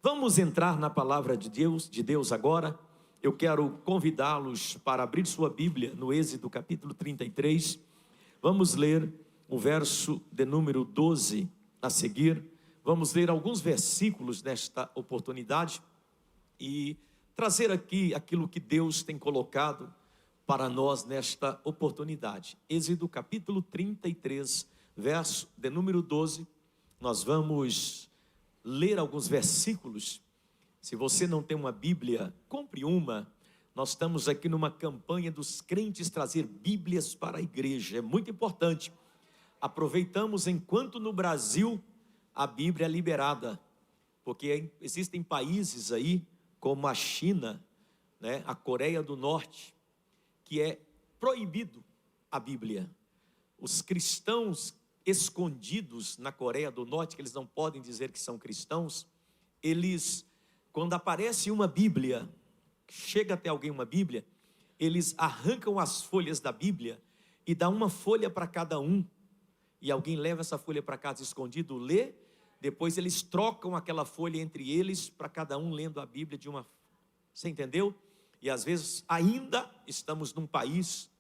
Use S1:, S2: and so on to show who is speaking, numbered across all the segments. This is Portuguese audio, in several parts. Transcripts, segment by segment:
S1: Vamos entrar na palavra de Deus agora. Eu quero convidá-los para abrir sua Bíblia no Êxodo capítulo 33. Vamos ler o verso de número 12 a seguir. Vamos ler alguns versículos nesta oportunidade e trazer aqui aquilo que Deus tem colocado para nós nesta oportunidade. Êxodo capítulo 33, verso de número 12. Nós vamos ler alguns versículos. Se você não tem uma Bíblia, compre uma. Nós estamos aqui numa campanha dos crentes trazer Bíblias para a igreja. É muito importante. Aproveitamos enquanto no Brasil a Bíblia é liberada, porque existem países aí como a China, né, a Coreia do Norte, que é proibido a Bíblia. Os cristãos escondidos na Coreia do Norte, que eles não podem dizer que são cristãos, eles, quando aparece uma Bíblia, chega até alguém uma Bíblia, eles arrancam as folhas da Bíblia e dão uma folha para cada um, e alguém leva essa folha para casa escondido, lê, depois eles trocam aquela folha entre eles, para cada um lendo a Bíblia de uma... Você entendeu? E às vezes ainda estamos num país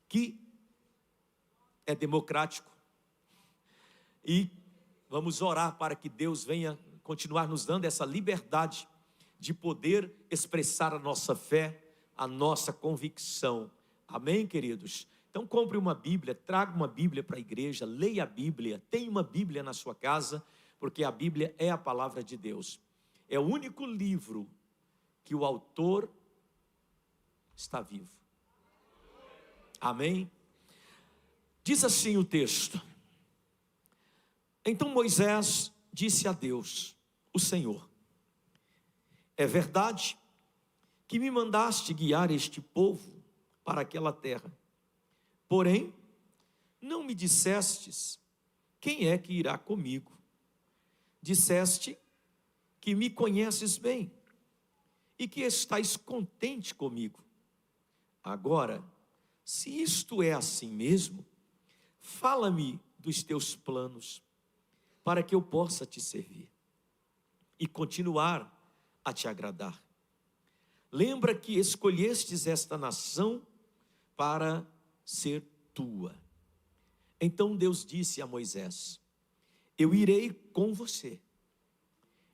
S1: que é democrático, e vamos orar para que Deus venha continuar nos dando essa liberdade de poder expressar a nossa fé, a nossa convicção. Amém, queridos? Então compre uma Bíblia, traga uma Bíblia para a igreja, leia a Bíblia, tenha uma Bíblia na sua casa, porque a Bíblia é a palavra de Deus. É o único livro que o autor está vivo. Amém? Diz assim o texto: então Moisés disse a Deus, o Senhor: é verdade que me mandaste guiar este povo para aquela terra, porém não me dissestes quem é que irá comigo. Disseste que me conheces bem e que estás contente comigo. Agora, se isto é assim mesmo, fala-me dos teus planos, para que eu possa te servir e continuar a te agradar. Lembra que escolhestes esta nação para ser tua. Então Deus disse a Moisés: eu irei com você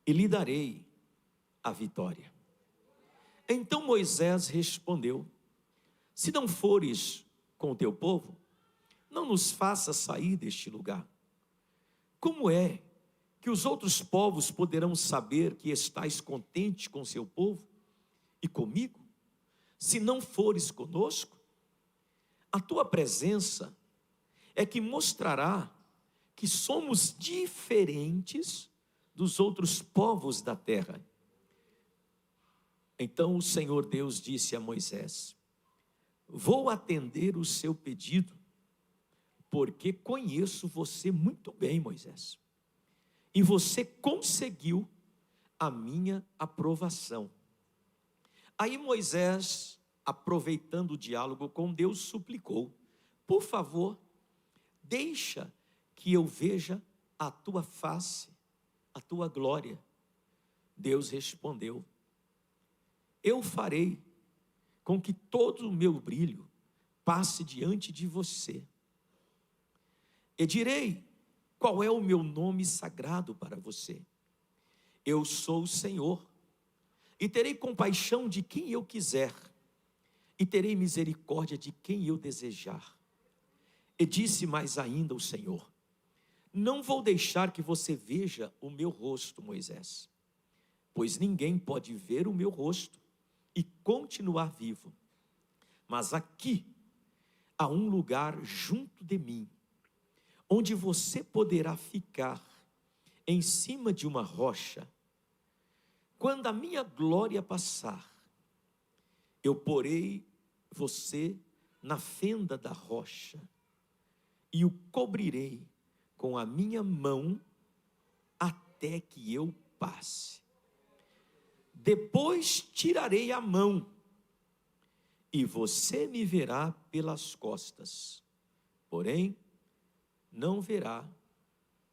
S1: e lhe darei a vitória. Então Moisés respondeu: se não fores com o teu povo, não nos faça sair deste lugar. Como é que os outros povos poderão saber que estás contente com seu povo e comigo, se não fores conosco? A tua presença é que mostrará que somos diferentes dos outros povos da terra. Então o Senhor Deus disse a Moisés: vou atender o seu pedido, porque conheço você muito bem, Moisés, e você conseguiu a minha aprovação. Aí Moisés, aproveitando o diálogo com Deus, suplicou: por favor, deixa que eu veja a tua face, a tua glória. Deus respondeu: eu farei com que todo o meu brilho passe diante de você. E direi qual é o meu nome sagrado para você. Eu sou o Senhor, e terei compaixão de quem eu quiser, e terei misericórdia de quem eu desejar. E disse mais ainda o Senhor: não vou deixar que você veja o meu rosto, Moisés, pois ninguém pode ver o meu rosto e continuar vivo. Mas aqui há um lugar junto de mim, onde você poderá ficar em cima de uma rocha. Quando a minha glória passar, eu porei você na fenda da rocha e o cobrirei com a minha mão até que eu passe. Depois tirarei a mão e você me verá pelas costas, porém não verá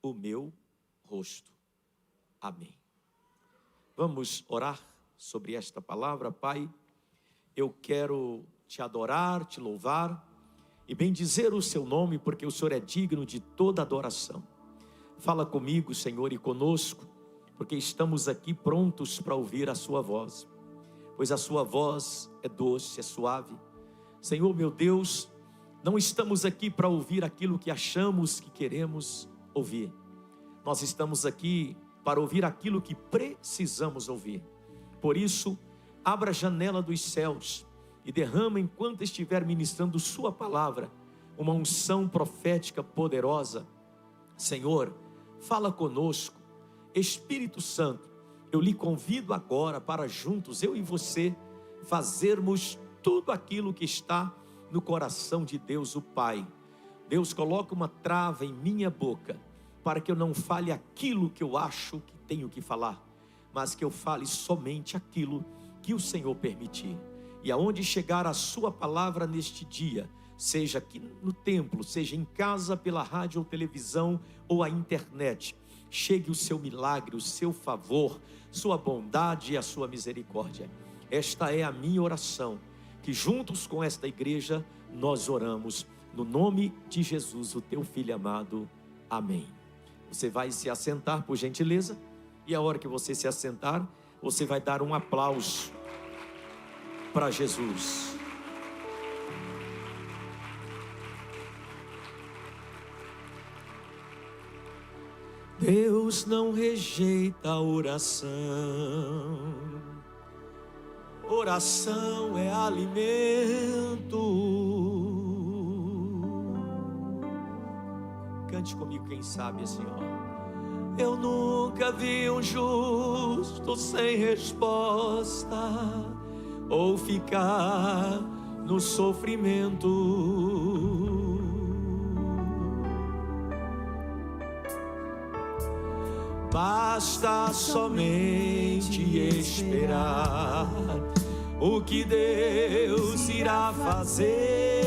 S1: o meu rosto. Amém. Vamos orar sobre esta palavra. Pai, eu quero te adorar, te louvar e bendizer o seu nome, porque o Senhor é digno de toda adoração. Fala comigo, Senhor, e conosco, porque estamos aqui prontos para ouvir a sua voz, pois a sua voz é doce, é suave. Senhor, meu Deus, não estamos aqui para ouvir aquilo que achamos que queremos ouvir. Nós estamos aqui para ouvir aquilo que precisamos ouvir. Por isso, abra a janela dos céus e derrama, enquanto estiver ministrando sua palavra, uma unção profética poderosa. Senhor, fala conosco. Espírito Santo, eu lhe convido agora para juntos, eu e você, fazermos tudo aquilo que está no coração de Deus o Pai. Deus, coloca uma trava em minha boca, para que eu não fale aquilo que eu acho que tenho que falar, mas que eu fale somente aquilo que o Senhor permitir. E aonde chegar a sua palavra neste dia, seja aqui no templo, seja em casa, pela rádio ou televisão ou a internet, chegue o seu milagre, o seu favor, sua bondade e a sua misericórdia. Esta é a minha oração, que juntos com esta igreja nós oramos, no nome de Jesus, o teu Filho amado. Amém. Você vai se assentar, por gentileza, e a hora que você se assentar, você vai dar um aplauso para Jesus. Deus não rejeita a oração. Oração é alimento. Cante comigo, quem sabe assim, ó. Eu nunca vi um justo sem resposta, ou ficar no sofrimento. Basta somente esperar o que Deus irá fazer.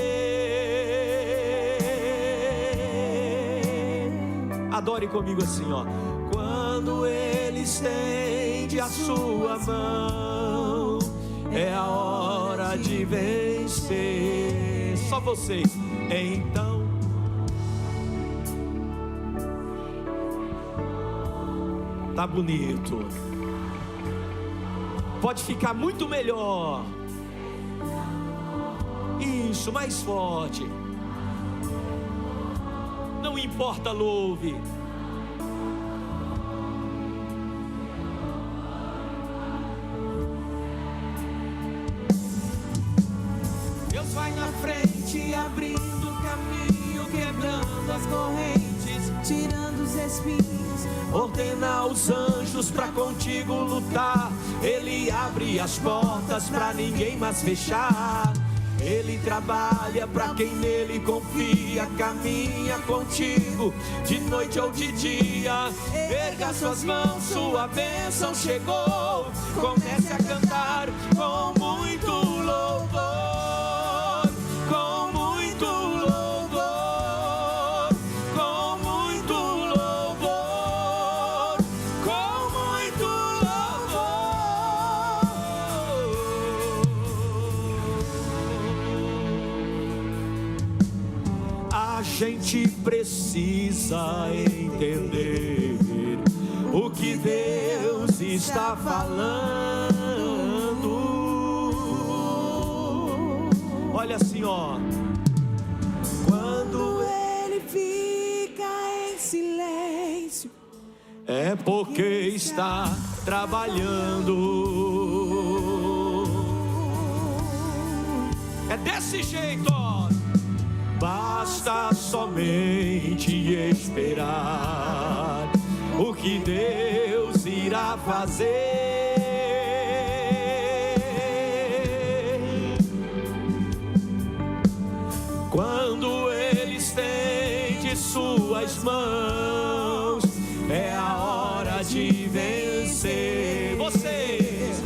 S1: Adore comigo assim, ó. Quando Ele estende a sua mão, é a hora de vencer. Só vocês. Então tá bonito. Pode ficar muito melhor. Isso, mais forte. Não importa, louve. Deus vai na frente, abrindo caminho, quebrando as correntes, tirando os espinhos. Ordena aos anjos pra contigo lutar. Ele abre as portas pra ninguém mais fechar. Ele trabalha pra quem nele confia. Caminha contigo de noite ou de dia. Erga suas mãos, sua bênção chegou. Comece a cantar com muito louvor, com muito louvor, com muito louvor, com muito louvor. A gente precisa entender o que Deus está falando. Olha assim, ó. Quando Ele fica em silêncio, é porque está trabalhando. É desse jeito, ó. Basta somente esperar o que Deus irá fazer. Quando Ele estende suas mãos, é a hora de vencer. Vocês,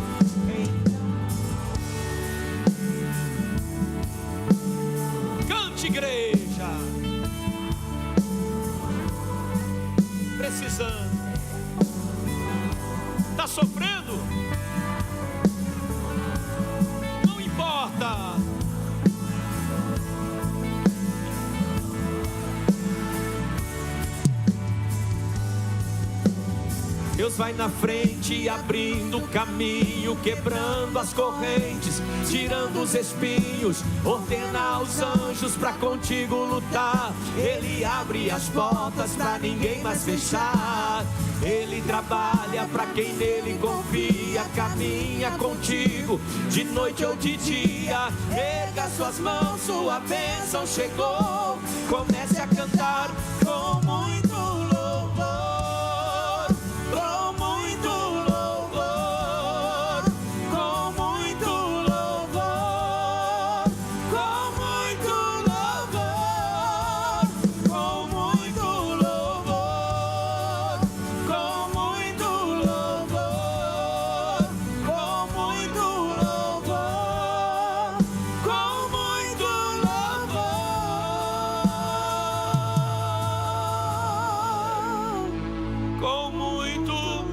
S1: cante, igreja. Precisamos precisando, está sofrendo, não importa. Deus vai na frente, abrindo caminho, quebrando as correntes, tirando os espinhos, ordena aos anjos para contigo lutar. Ele abre as portas para ninguém mais fechar. Ele trabalha para quem nele confia, caminha contigo de noite ou de dia. Erga suas mãos, sua bênção chegou. Comece a cantar com muito louvor, com muito louvor, com muito louvor, com muito louvor, com muito louvor, com muito louvor, com muito louvor, com muito louvor, com muito louvor.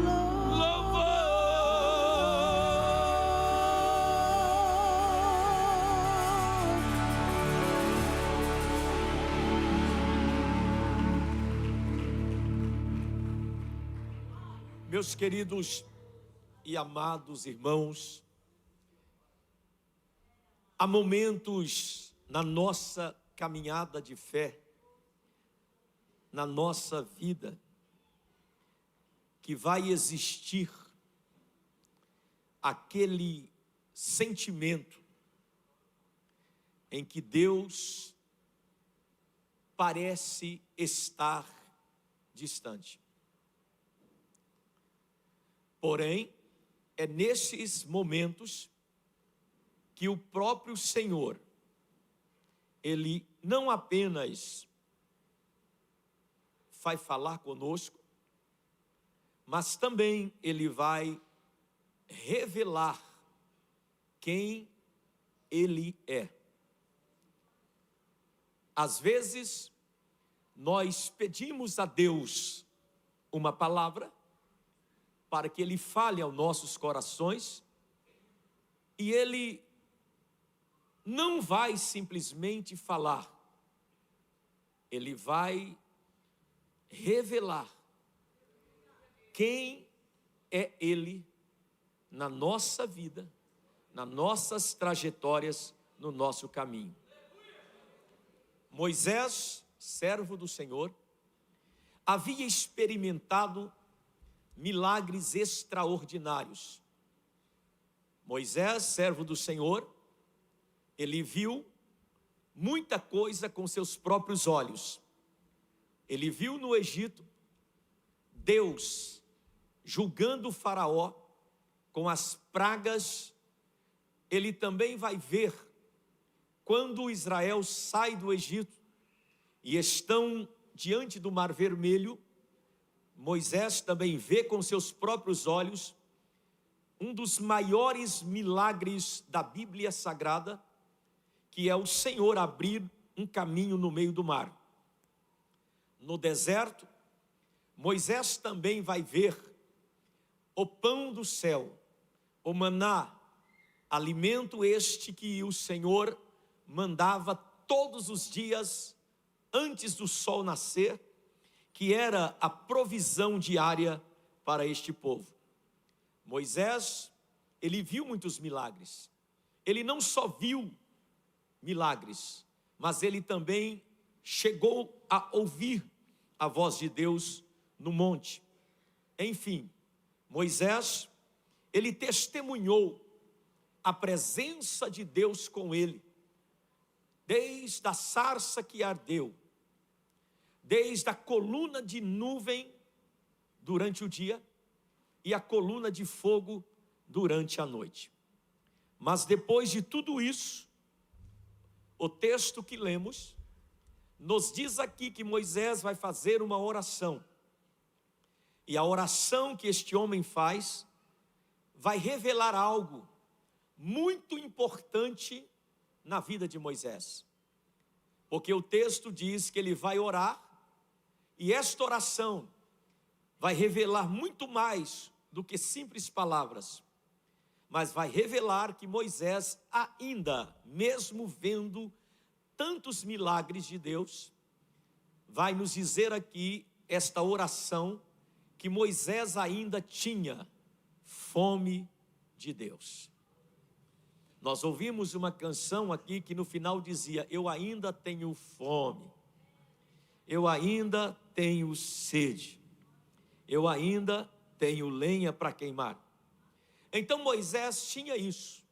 S1: Meus queridos e amados irmãos, há momentos na nossa caminhada de fé, na nossa vida, que vai existir aquele sentimento em que Deus parece estar distante. Porém, é nesses momentos que o próprio Senhor, Ele não apenas vai falar conosco, mas também Ele vai revelar quem Ele é. Às vezes, nós pedimos a Deus uma palavra para que Ele fale aos nossos corações, e Ele não vai simplesmente falar, Ele vai revelar quem é Ele na nossa vida, nas nossas trajetórias, no nosso caminho. Moisés, servo do Senhor, havia experimentado milagres extraordinários. Moisés, servo do Senhor, ele viu muita coisa com seus próprios olhos. Ele viu no Egito Deus julgando o faraó com as pragas. Ele também vai ver quando Israel sai do Egito e estão diante do Mar Vermelho. Moisés também vê com seus próprios olhos um dos maiores milagres da Bíblia Sagrada, que é o Senhor abrir um caminho no meio do mar. No deserto, Moisés também vai ver o pão do céu, o maná, alimento este que o Senhor mandava todos os dias antes do sol nascer, que era a provisão diária para este povo. Moisés, ele viu muitos milagres. Ele não só viu milagres, mas ele também chegou a ouvir a voz de Deus no monte. Enfim, Moisés, ele testemunhou a presença de Deus com ele, desde a sarça que ardeu, desde a coluna de nuvem durante o dia e a coluna de fogo durante a noite. Mas depois de tudo isso, o texto que lemos nos diz aqui que Moisés vai fazer uma oração. E a oração que este homem faz vai revelar algo muito importante na vida de Moisés. Porque o texto diz que ele vai orar, e esta oração vai revelar muito mais do que simples palavras, mas vai revelar que Moisés ainda, mesmo vendo tantos milagres de Deus, vai nos dizer aqui esta oração, que Moisés ainda tinha fome de Deus. Nós ouvimos uma canção aqui que no final dizia: eu ainda tenho fome, eu ainda tenho sede, eu ainda tenho lenha para queimar. Então Moisés tinha isso.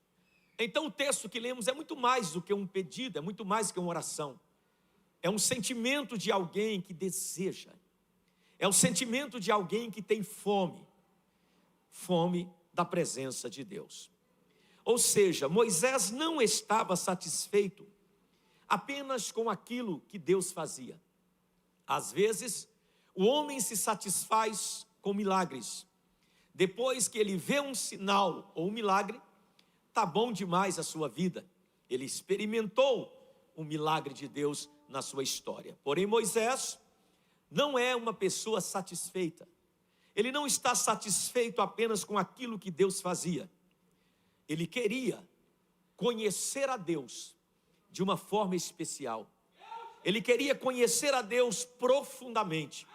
S1: Então o texto que lemos é muito mais do que um pedido, é muito mais que uma oração. É um sentimento de alguém que deseja, é o sentimento de alguém que tem fome, fome da presença de Deus. Ou seja, Moisés não estava satisfeito apenas com aquilo que Deus fazia. Às vezes, o homem se satisfaz com milagres. Depois que ele vê um sinal ou um milagre, está bom demais a sua vida. Ele experimentou um milagre de Deus na sua história. Porém, Moisés não é uma pessoa satisfeita. Ele não está satisfeito apenas com aquilo que Deus fazia. Ele queria conhecer a Deus de uma forma especial. Ele queria conhecer a Deus profundamente.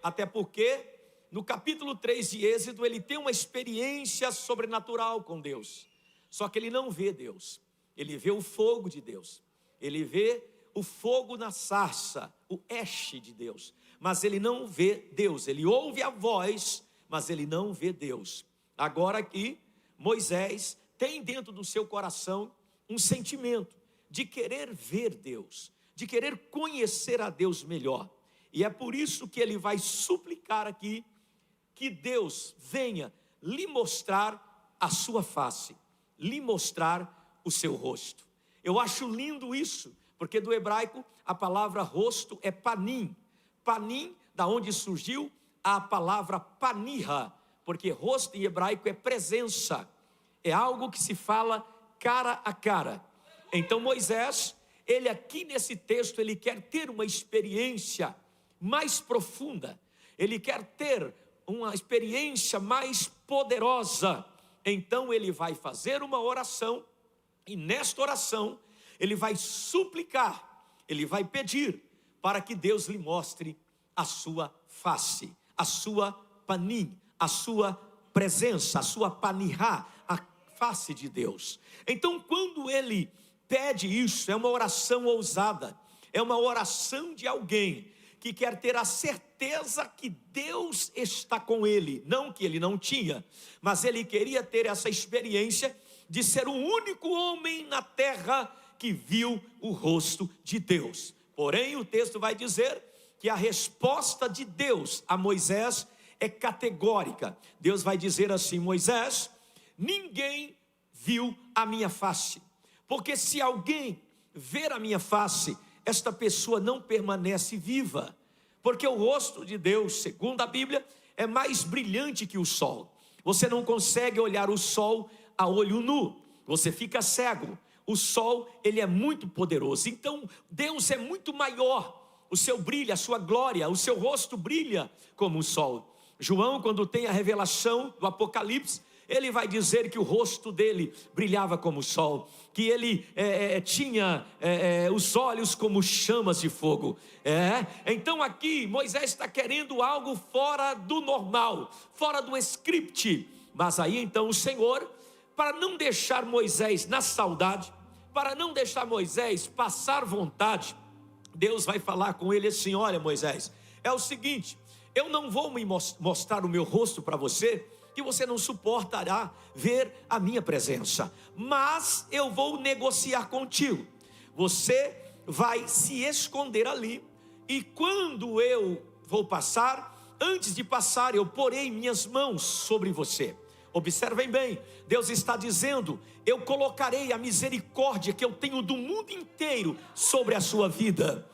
S1: Até porque, no capítulo 3 de Êxodo, ele tem uma experiência sobrenatural com Deus. Só que ele não vê Deus. Ele vê o fogo de Deus. Ele vê o fogo na sarça, o eche de Deus. Mas ele não vê Deus. Ele ouve a voz, mas ele não vê Deus. Agora aqui, Moisés tem dentro do seu coração um sentimento de querer ver Deus, de querer conhecer a Deus melhor. E é por isso que ele vai suplicar aqui que Deus venha lhe mostrar a sua face, lhe mostrar o seu rosto. Eu acho lindo isso, porque do hebraico a palavra rosto é panim. Panim, da onde surgiu a palavra panirra, porque rosto em hebraico é presença, é algo que se fala cara a cara. Então Moisés, ele aqui nesse texto, ele quer ter uma experiência mais profunda, ele quer ter uma experiência mais poderosa. Então ele vai fazer uma oração, e nesta oração ele vai suplicar, ele vai pedir para que Deus lhe mostre a sua face, a sua panim, a sua presença, a sua panirá, a face de Deus. Então quando ele pede isso, é uma oração ousada, é uma oração de alguém que quer ter a certeza que Deus está com ele, não que ele não tinha, mas ele queria ter essa experiência de ser o único homem na terra que viu o rosto de Deus. Porém, o texto vai dizer que a resposta de Deus a Moisés é categórica. Deus vai dizer assim: Moisés, ninguém viu a minha face, porque se alguém ver a minha face, esta pessoa não permanece viva, porque o rosto de Deus, segundo a Bíblia, é mais brilhante que o sol. Você não consegue olhar o sol a olho nu, você fica cego. O sol, ele é muito poderoso. Então Deus é muito maior, o seu brilho, a sua glória, o seu rosto brilha como o sol. João, quando tem a revelação do Apocalipse, ele vai dizer que o rosto dele brilhava como o sol, que ele tinha os olhos como chamas de fogo. Então aqui Moisés está querendo algo fora do normal, fora do script. Mas aí então o Senhor, para não deixar Moisés na saudade, para não deixar Moisés passar vontade, Deus vai falar com ele assim: olha Moisés, é o seguinte, eu não vou me mostrar o meu rosto para você, que você não suportará ver a minha presença, mas eu vou negociar contigo. Você vai se esconder ali, e quando eu vou passar, antes de passar eu porei minhas mãos sobre você. Observem bem, Deus está dizendo: eu colocarei a misericórdia que eu tenho do mundo inteiro sobre a sua vida,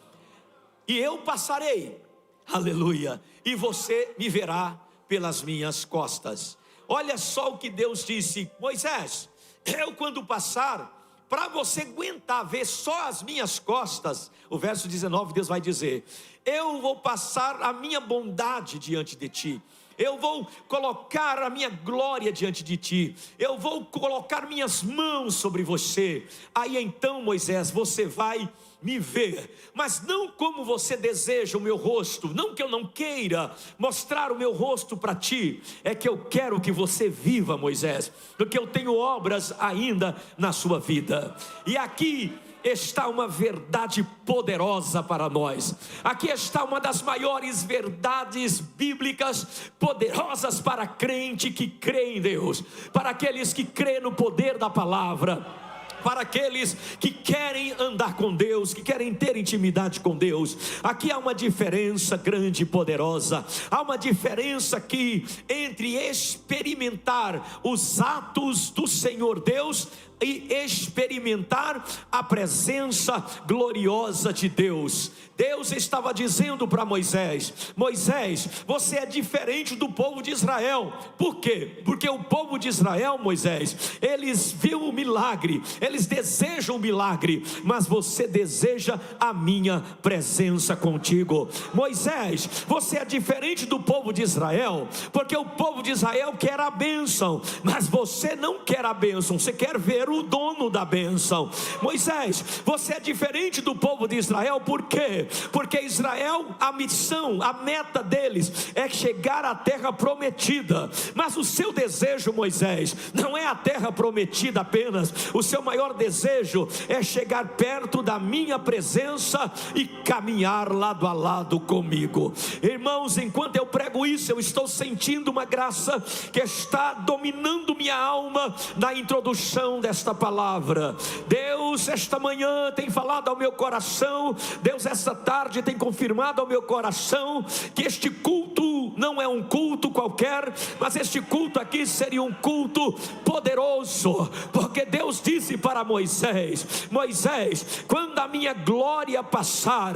S1: e eu passarei, aleluia, e você me verá pelas minhas costas. Olha só o que Deus disse: Moisés, eu quando passar, para você aguentar ver só as minhas costas, o verso 19, Deus vai dizer: eu vou passar a minha bondade diante de ti, eu vou colocar a minha glória diante de ti, eu vou colocar minhas mãos sobre você. Aí então, Moisés, você vai me ver, mas não como você deseja o meu rosto, não que eu não queira mostrar o meu rosto para ti, é que eu quero que você viva, Moisés, porque eu tenho obras ainda na sua vida. E aqui está uma verdade poderosa para nós, aqui está uma das maiores verdades bíblicas poderosas para crente que crê em Deus, para aqueles que crê no poder da palavra, para aqueles que querem andar com Deus, que querem ter intimidade com Deus. Aqui há uma diferença grande e poderosa, há uma diferença aqui entre experimentar os atos do Senhor Deus e experimentar a presença gloriosa de Deus. Deus estava dizendo para Moisés: Moisés, você é diferente do povo de Israel. Por quê? Porque o povo de Israel, Moisés, eles viram o milagre, eles desejam o milagre, mas você deseja a minha presença contigo. Moisés, você é diferente do povo de Israel, porque o povo de Israel quer a bênção, mas você não quer a bênção, você quer ver o dono da bênção. Moisés, você é diferente do povo de Israel. Por quê? Porque Israel, a missão, a meta deles é chegar à terra prometida, mas o seu desejo, Moisés, não é a terra prometida apenas. O seu maior desejo é chegar perto da minha presença e caminhar lado a lado comigo. Irmãos, enquanto eu prego isso, eu estou sentindo uma graça que está dominando minha alma na introdução desta palavra. Deus esta manhã tem falado ao meu coração, Deus esta tarde tem confirmado ao meu coração que este culto não é um culto qualquer, mas este culto aqui seria um culto poderoso, porque Deus disse para Moisés: Moisés, quando a minha glória passar,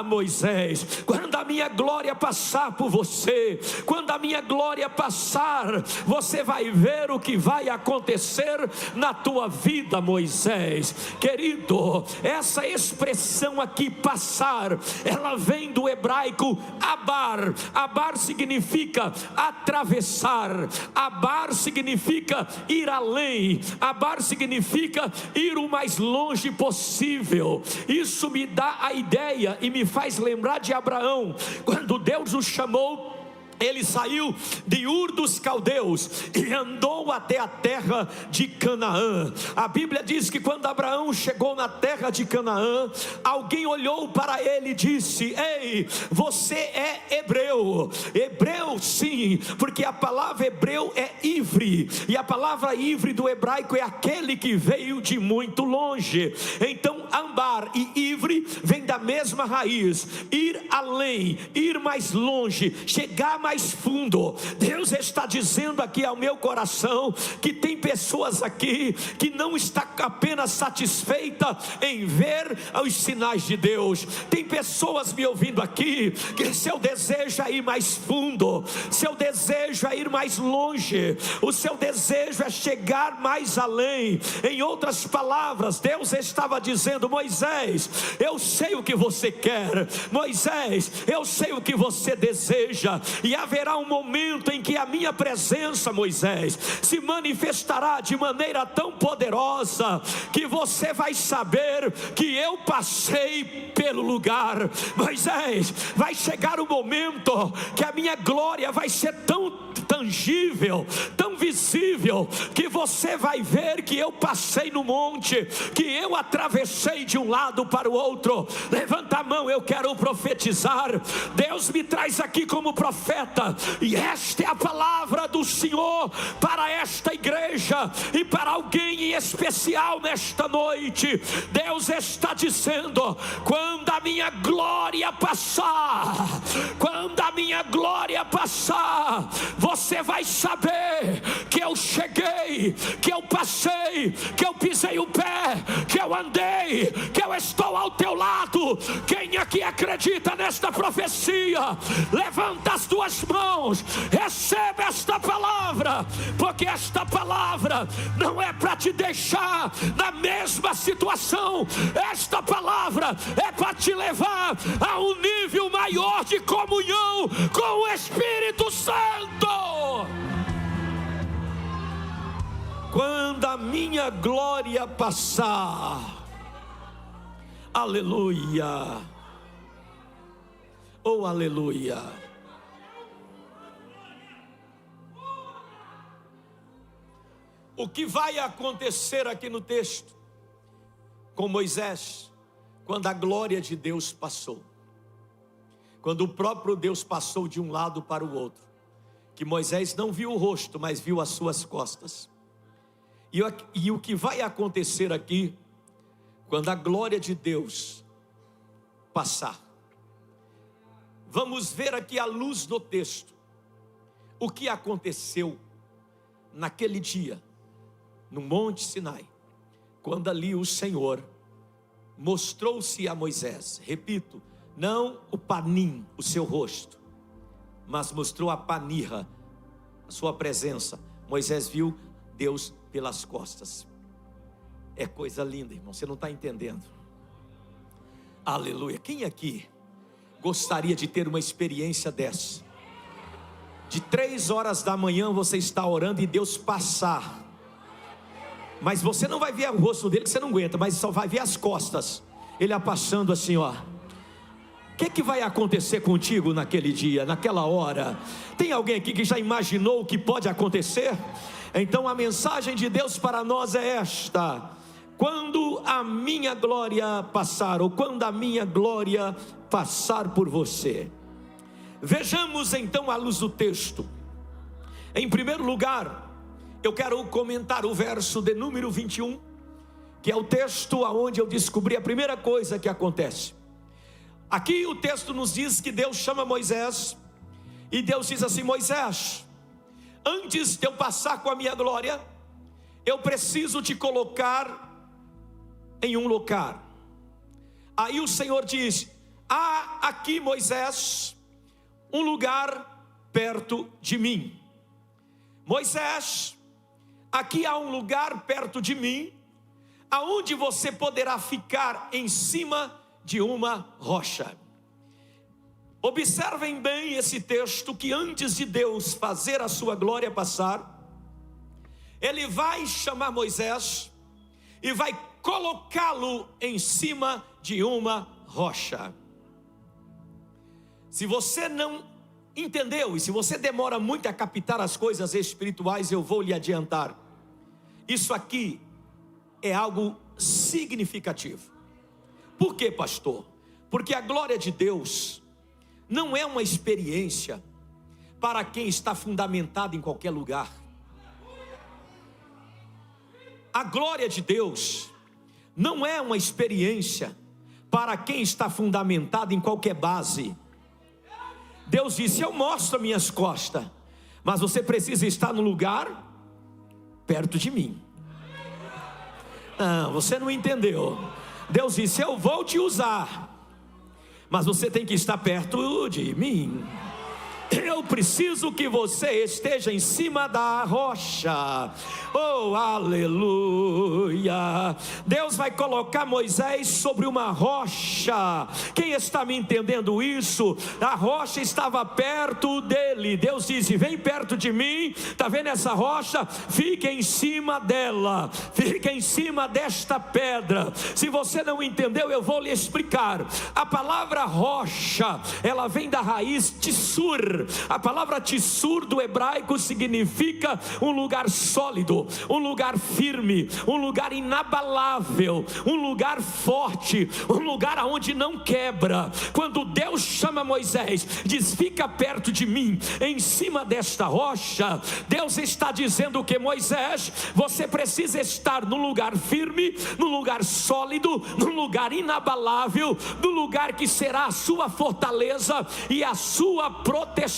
S1: Moisés, quando a minha glória passar por você, quando a minha glória passar, você vai ver o que vai acontecer na tua vida, Moisés. Querido, essa expressão aqui, passar, ela vem do hebraico abar. Abar significa atravessar, abar significa ir além, abar significa ir o mais longe possível. Isso me dá a ideia e me faz lembrar de Abraão, quando Deus o chamou. Ele saiu de Ur dos Caldeus e andou até a terra de Canaã. A Bíblia diz que quando Abraão chegou na terra de Canaã, alguém olhou para ele e disse: ei, você é hebreu. Hebreu, sim, porque a palavra hebreu é ivre, e a palavra ivre do hebraico é aquele que veio de muito longe. Então ambar e ivre vem da mesma raiz, ir além, ir mais longe, chegar mais fundo. Deus está dizendo aqui ao meu coração que tem pessoas aqui que não está apenas satisfeita em ver os sinais de Deus. Tem pessoas me ouvindo aqui que seu desejo é ir mais fundo, seu desejo é ir mais longe, o seu desejo é chegar mais além. Em outras palavras, Deus estava dizendo: Moisés, eu sei o que você quer, Moisés, eu sei o que você deseja, e haverá um momento em que a minha presença, Moisés, se manifestará de maneira tão poderosa que você vai saber que eu passei pelo lugar. Moisés, vai chegar o momento que a minha glória vai ser tão tangível, tão visível, que você vai ver que eu passei no monte, que eu atravessei de um lado para o outro. Levanta a mão, eu quero profetizar. Deus me traz aqui como profeta, e esta é a palavra do Senhor para esta igreja e para alguém em especial nesta noite. Deus está dizendo: quando a minha glória passar, quando a minha glória passar, você vai saber que eu cheguei, que eu passei, que eu pisei o pé, que eu andei, que eu estou ao teu lado. Quem aqui acredita nesta profecia, levanta as tuas mãos, recebe esta palavra. palavra, porque esta palavra não é para te deixar na mesma situação. Esta palavra é para te levar a um nível maior de comunhão com o Espírito Santo. Quando a minha glória passar, aleluia, oh aleluia. O que vai acontecer aqui no texto com Moisés, quando a glória de Deus passou, quando o próprio Deus passou de um lado para o outro, que Moisés não viu o rosto, mas viu as suas costas. E o que vai acontecer aqui, quando a glória de Deus passar, vamos ver aqui à luz do texto, o que aconteceu naquele dia, no Monte Sinai, quando ali o Senhor mostrou-se a Moisés. Repito, não o panim, o seu rosto, mas mostrou a panirra, a sua presença. Moisés viu Deus pelas costas. É coisa linda, irmão, você não está entendendo. Aleluia. Quem aqui gostaria de ter uma experiência dessa? De 3 horas da manhã você está orando e Deus passar, mas você não vai ver o rosto dele, que você não aguenta, mas só vai ver as costas, ele passando assim, ó. O que vai acontecer contigo naquele dia, naquela hora? Tem alguém aqui que já imaginou o que pode acontecer? Então a mensagem de Deus para nós é esta: quando a minha glória passar, ou quando a minha glória passar por você. Vejamos então à luz do texto. Em primeiro lugar, eu quero comentar o verso de número 21, que é o texto onde eu descobri a primeira coisa que acontece. Aqui o texto nos diz que Deus chama Moisés, e Deus diz assim: Moisés, antes de eu passar com a minha glória, eu preciso te colocar em um lugar. Aí o Senhor diz: há aqui, Moisés, um lugar perto de mim. Moisés, aqui há um lugar perto de mim, aonde você poderá ficar em cima de uma rocha. Observem bem esse texto, que antes de Deus fazer a sua glória passar, Ele vai chamar Moisés e vai colocá-lo em cima de uma rocha. Se você não entendeu, e se você demora muito a captar as coisas espirituais, eu vou lhe adiantar. Isso aqui é algo significativo. Por quê, pastor? Porque a glória de Deus não é uma experiência para quem está fundamentado em qualquer lugar. A glória de Deus não é uma experiência para quem está fundamentado em qualquer base. Deus disse: eu mostro minhas costas, mas você precisa estar no lugar perto de mim. Não, você não entendeu. Deus disse: eu vou te usar, mas você tem que estar perto de mim. Eu preciso que você esteja em cima da rocha. Oh, aleluia. Deus vai colocar Moisés sobre uma rocha. Quem está me entendendo isso? A rocha estava perto dele. Deus disse: vem perto de mim. Está vendo essa rocha? Fique em cima dela. Fique em cima desta pedra. Se você não entendeu, eu vou lhe explicar. A palavra rocha, ela vem da raiz tissur. A palavra tissur do hebraico significa um lugar sólido, um lugar firme, um lugar inabalável, um lugar forte, um lugar onde não quebra. Quando Deus chama Moisés, diz: fica perto de mim, em cima desta rocha, Deus está dizendo que Moisés, você precisa estar num lugar firme, num lugar sólido, num lugar inabalável, num lugar que será a sua fortaleza e a sua proteção.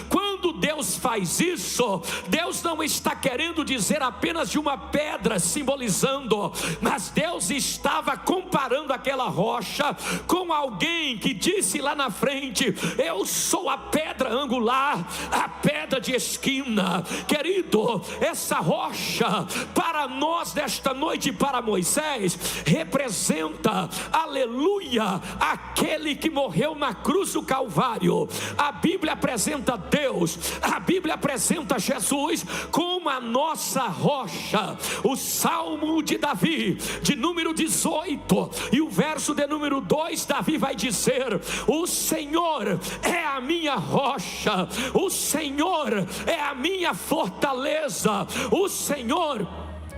S1: Quando Deus Deus faz isso, Deus não está querendo dizer apenas de uma pedra simbolizando, mas Deus estava comparando aquela rocha com alguém que disse lá na frente: eu sou a pedra angular, a pedra de esquina. Querido, essa rocha para nós desta noite, para Moisés, representa, aleluia, aquele que morreu na cruz do Calvário. A Bíblia apresenta Deus, a Bíblia apresenta Jesus como a nossa rocha. O Salmo de Davi, de número 18, e o verso de número 2, Davi vai dizer: o Senhor é a minha rocha, o Senhor é a minha fortaleza, o Senhor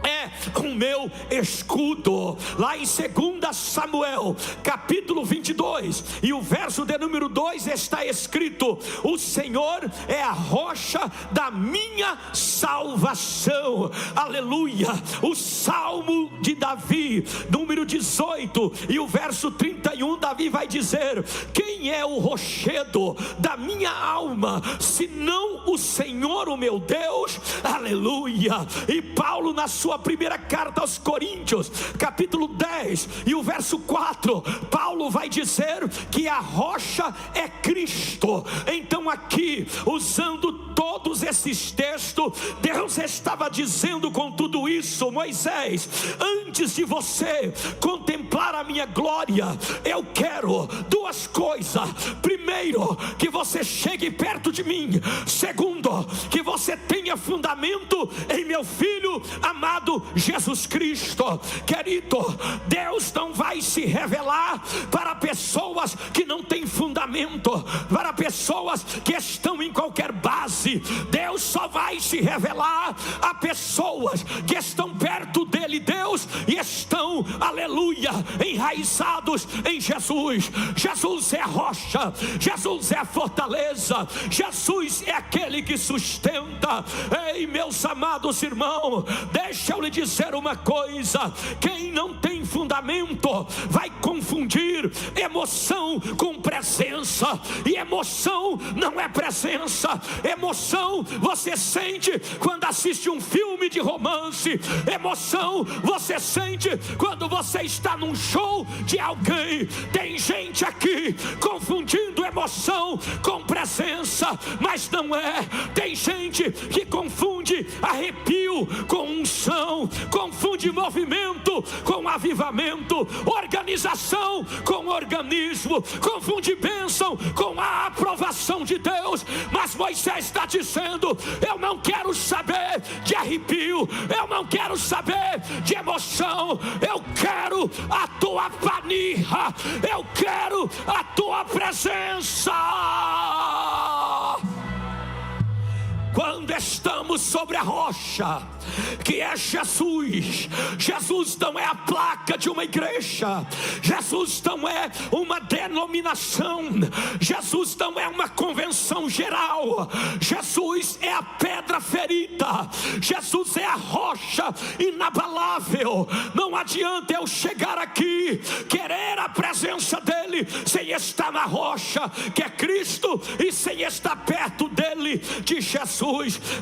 S1: é o meu escudo. Lá em 2 Samuel, capítulo 22, e o verso de número 2 está escrito: o Senhor é a rocha da minha salvação. Aleluia. O Salmo de Davi, número 18, e o verso 31, Davi vai dizer: quem é o rochedo da minha alma, senão o Senhor, o meu Deus? Aleluia. E Paulo, na sua primeira carta aos Coríntios, capítulo 10, e o verso 4, Paulo vai dizer que a rocha é Cristo. Então aqui, usando todos esses textos, Deus estava dizendo com tudo isso: Moisés, antes de você contemplar a minha glória, eu quero duas coisas: primeiro, que você chegue perto de mim; segundo, que você tenha fundamento em meu Filho amado Jesus Cristo. Querido, Deus não vai se revelar para pessoas que não têm fundamento, para pessoas que estão em qualquer base. Deus só vai se revelar a pessoas que estão perto dele, Deus, e estão, aleluia, enraizados em Jesus. Jesus é a rocha, Jesus é a fortaleza, Jesus é aquele que sustenta. Ei, meus amados irmãos, deixa eu lhe dizer uma coisa: quem não tem fundamento vai confundir emoção com presença, e emoção não é presença. Emoção você sente quando assiste um filme de romance, emoção você sente quando você está num show de alguém. Tem gente aqui confundindo emoção com presença, mas não é. Tem gente que confunde arrepio com unção, confunde movimento com avivamento, organização com organismo, confunde bênção com a aprovação de Deus. Mas Moisés está dizendo: eu não quero saber de arrepio, eu não quero saber de emoção, eu quero a tua panirra, eu quero a tua presença. Quando estamos sobre a rocha, que é Jesus, Jesus não é a placa de uma igreja, Jesus não é uma denominação, Jesus não é uma convenção geral, Jesus é a pedra ferida, Jesus é a rocha inabalável. Não adianta eu chegar aqui, querer a presença dele, sem estar na rocha, que é Cristo, e sem estar perto dele, de Jesus.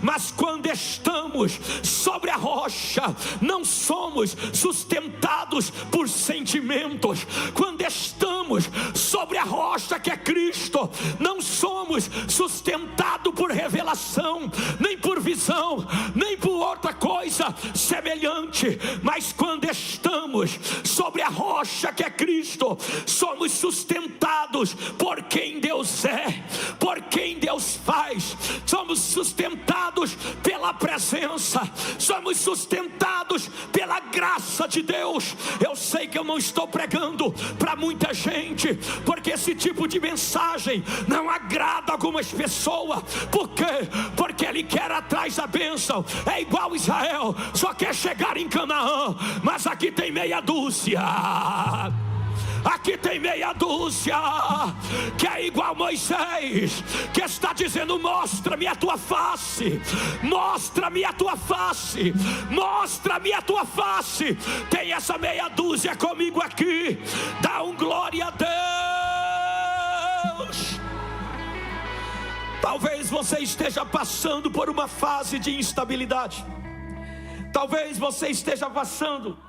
S1: Mas quando estamos sobre a rocha, não somos sustentados por sentimentos. Quando estamos sobre a rocha, que é Cristo, não somos sustentados por revelação, nem por visão, nem por outra coisa semelhante. Mas quando estamos sobre a rocha, que é Cristo, somos sustentados por quem Deus é, por quem Deus faz. Somos sustentados pela presença, somos sustentados pela graça de Deus. Eu sei que eu não estou pregando para muita gente, porque esse tipo de mensagem não agrada algumas pessoas. Por quê? Porque ele quer atrás da bênção. É igual Israel, só quer chegar em Canaã, mas aqui tem meia dúzia. Aqui tem meia dúzia que é igual Moisés, que está dizendo: mostra-me a tua face, mostra-me a tua face, mostra-me a tua face. Tem essa meia dúzia comigo aqui. Dá um glória a Deus. Talvez você esteja passando por uma fase de instabilidade. Talvez você esteja passando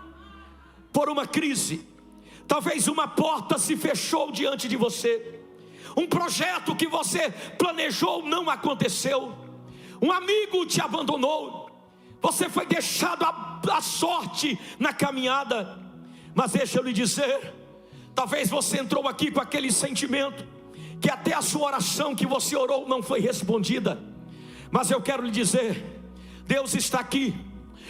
S1: por uma crise. Talvez uma porta se fechou diante de você. Um projeto que você planejou não aconteceu. Um amigo te abandonou. Você foi deixado à sorte na caminhada. Mas deixa eu lhe dizer, talvez você entrou aqui com aquele sentimento que até a sua oração que você orou não foi respondida. Mas eu quero lhe dizer, Deus está aqui.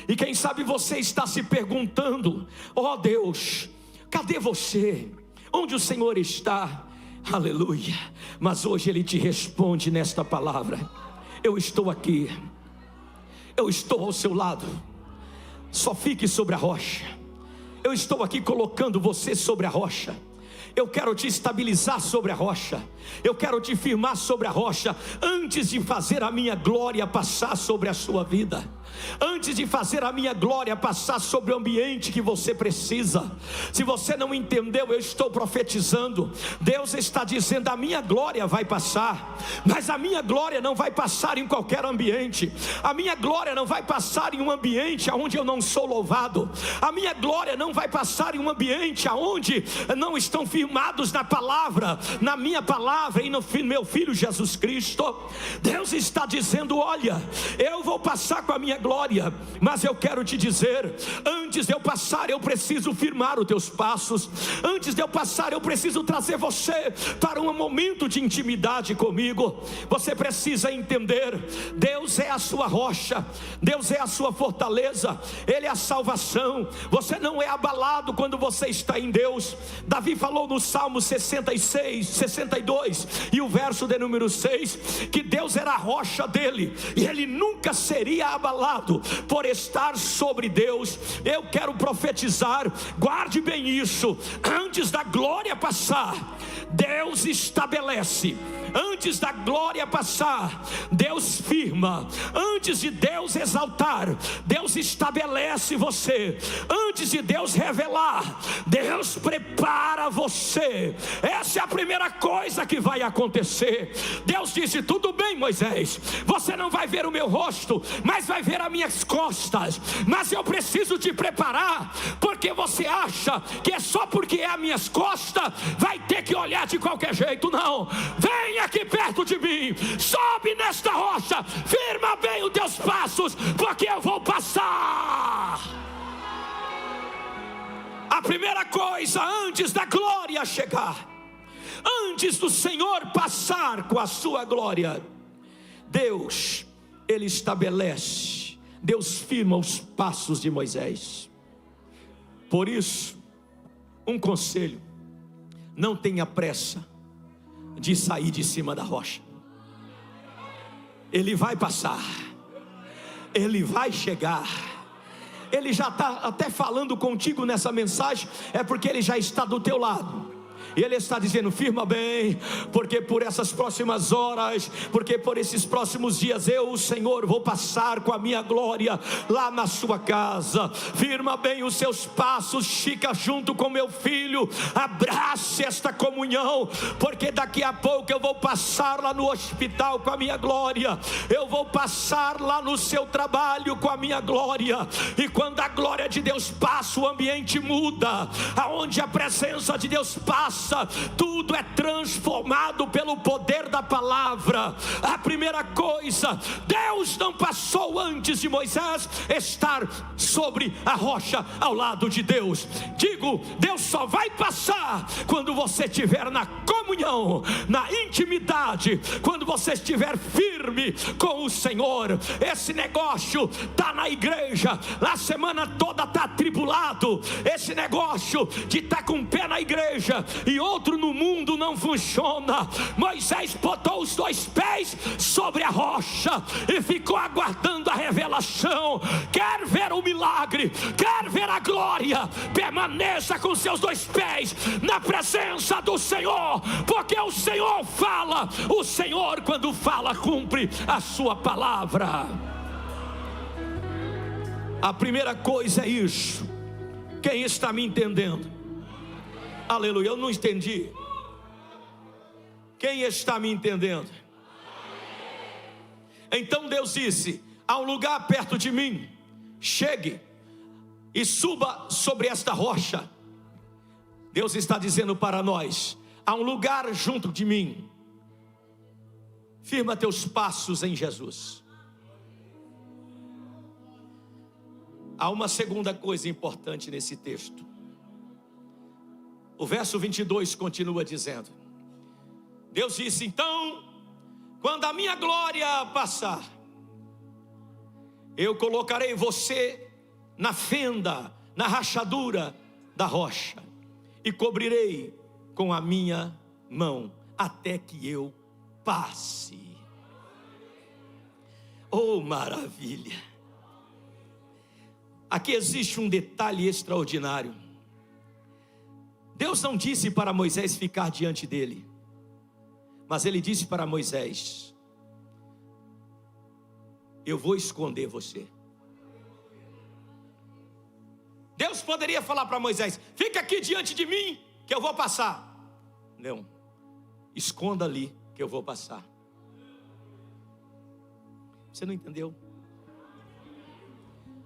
S1: E quem sabe você está se perguntando: ó Deus, cadê você? Onde o Senhor está? Aleluia. Mas hoje Ele te responde nesta palavra: eu estou aqui, eu estou ao seu lado. Só fique sobre a rocha. Eu estou aqui colocando você sobre a rocha. Eu quero te estabilizar sobre a rocha. Eu quero te firmar sobre a rocha. Antes de fazer a minha glória passar sobre a sua vida, antes de fazer a minha glória passar sobre o ambiente que você precisa. Se você não entendeu, eu estou profetizando. Deus está dizendo: a minha glória vai passar. Mas a minha glória não vai passar em qualquer ambiente. A minha glória não vai passar em um ambiente onde eu não sou louvado. A minha glória não vai passar em um ambiente onde não estão firmados na palavra, na minha palavra e no meu Filho Jesus Cristo. Deus está dizendo: olha, eu vou passar com a minha glória, mas eu quero te dizer, antes de eu passar, eu preciso firmar os teus passos. Antes de eu passar, eu preciso trazer você para um momento de intimidade comigo. Você precisa entender: Deus é a sua rocha, Deus é a sua fortaleza, Ele é a salvação. Você não é abalado quando você está em Deus. Davi falou no Salmo 62 e o verso de número 6, que Deus era a rocha dele, e ele nunca seria abalado por estar sobre Deus. Eu quero profetizar, guarde bem isso: antes da glória passar, Deus estabelece. Antes da glória passar, Deus firma. Antes de Deus exaltar, Deus estabelece você. Antes de Deus revelar, Deus prepara você. Essa é a primeira coisa que vai acontecer. Deus disse: tudo bem, Moisés, você não vai ver o meu rosto, mas vai ver as minhas costas. Mas eu preciso te preparar, porque você acha que é só porque é as minhas costas vai ter que olhar de qualquer jeito. Não, vem aqui perto de mim, sobe nesta rocha, firma bem os teus passos, porque eu vou passar. A primeira coisa, antes da glória chegar, antes do Senhor passar com a sua glória, Deus, Ele estabelece, Deus firma os passos de Moisés. Por isso, um conselho: não tenha pressa de sair de cima da rocha. Ele vai passar, Ele vai chegar. Ele já está até falando contigo nessa mensagem, é porque Ele já está do teu lado. E Ele está dizendo: firma bem, porque por essas próximas horas, porque por esses próximos dias, eu, o Senhor, vou passar com a minha glória lá na sua casa. Firma bem os seus passos, fica junto com meu filho, abrace esta comunhão, porque daqui a pouco eu vou passar lá no hospital com a minha glória. Eu vou passar lá no seu trabalho com a minha glória. E quando a glória de Deus passa, o ambiente muda. Aonde a presença de Deus passa, tudo é transformado pelo poder da palavra. A primeira coisa, Deus não passou antes de Moisés estar sobre a rocha ao lado de Deus. Digo, Deus só vai passar quando você estiver na comunhão, na intimidade, quando você estiver firme com o Senhor. Esse negócio está na igreja, a semana toda está atribulado. Esse negócio de estar com o pé na igreja e outro no mundo não funciona. Moisés botou os dois pés sobre a rocha e ficou aguardando a revelação. Quer ver o milagre, quer ver a glória, permaneça com seus dois pés na presença do Senhor, porque o Senhor fala. O Senhor, quando fala, cumpre a sua palavra. A primeira coisa é isso. Quem está me entendendo? Aleluia, eu não entendi. Quem está me entendendo? Então Deus disse: há um lugar perto de mim, chegue e suba sobre esta rocha. Deus está dizendo para nós: há um lugar junto de mim, firma teus passos em Jesus. Há uma segunda coisa importante nesse texto. O verso 22 continua dizendo: Deus disse: então, quando a minha glória passar, eu colocarei você na fenda, na rachadura da rocha, e cobrirei com a minha mão, até que eu passe. Oh, maravilha! Aqui existe um detalhe extraordinário. Deus não disse para Moisés ficar diante dele, mas ele disse para Moisés: eu vou esconder você. Deus poderia falar para Moisés: fica aqui diante de mim que eu vou passar. Não, esconda ali que eu vou passar. Você não entendeu?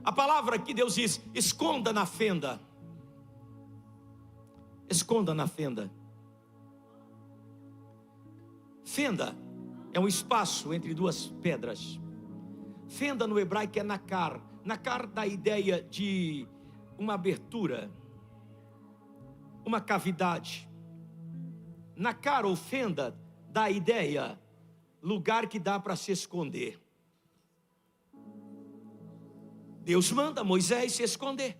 S1: A palavra que Deus diz: esconda na fenda. Esconda na fenda. Fenda é um espaço entre duas pedras. Fenda no hebraico é nakar. Nakar dá a ideia de uma abertura, uma cavidade. Nakar ou fenda dá a ideia, lugar que dá para se esconder. Deus manda Moisés se esconder.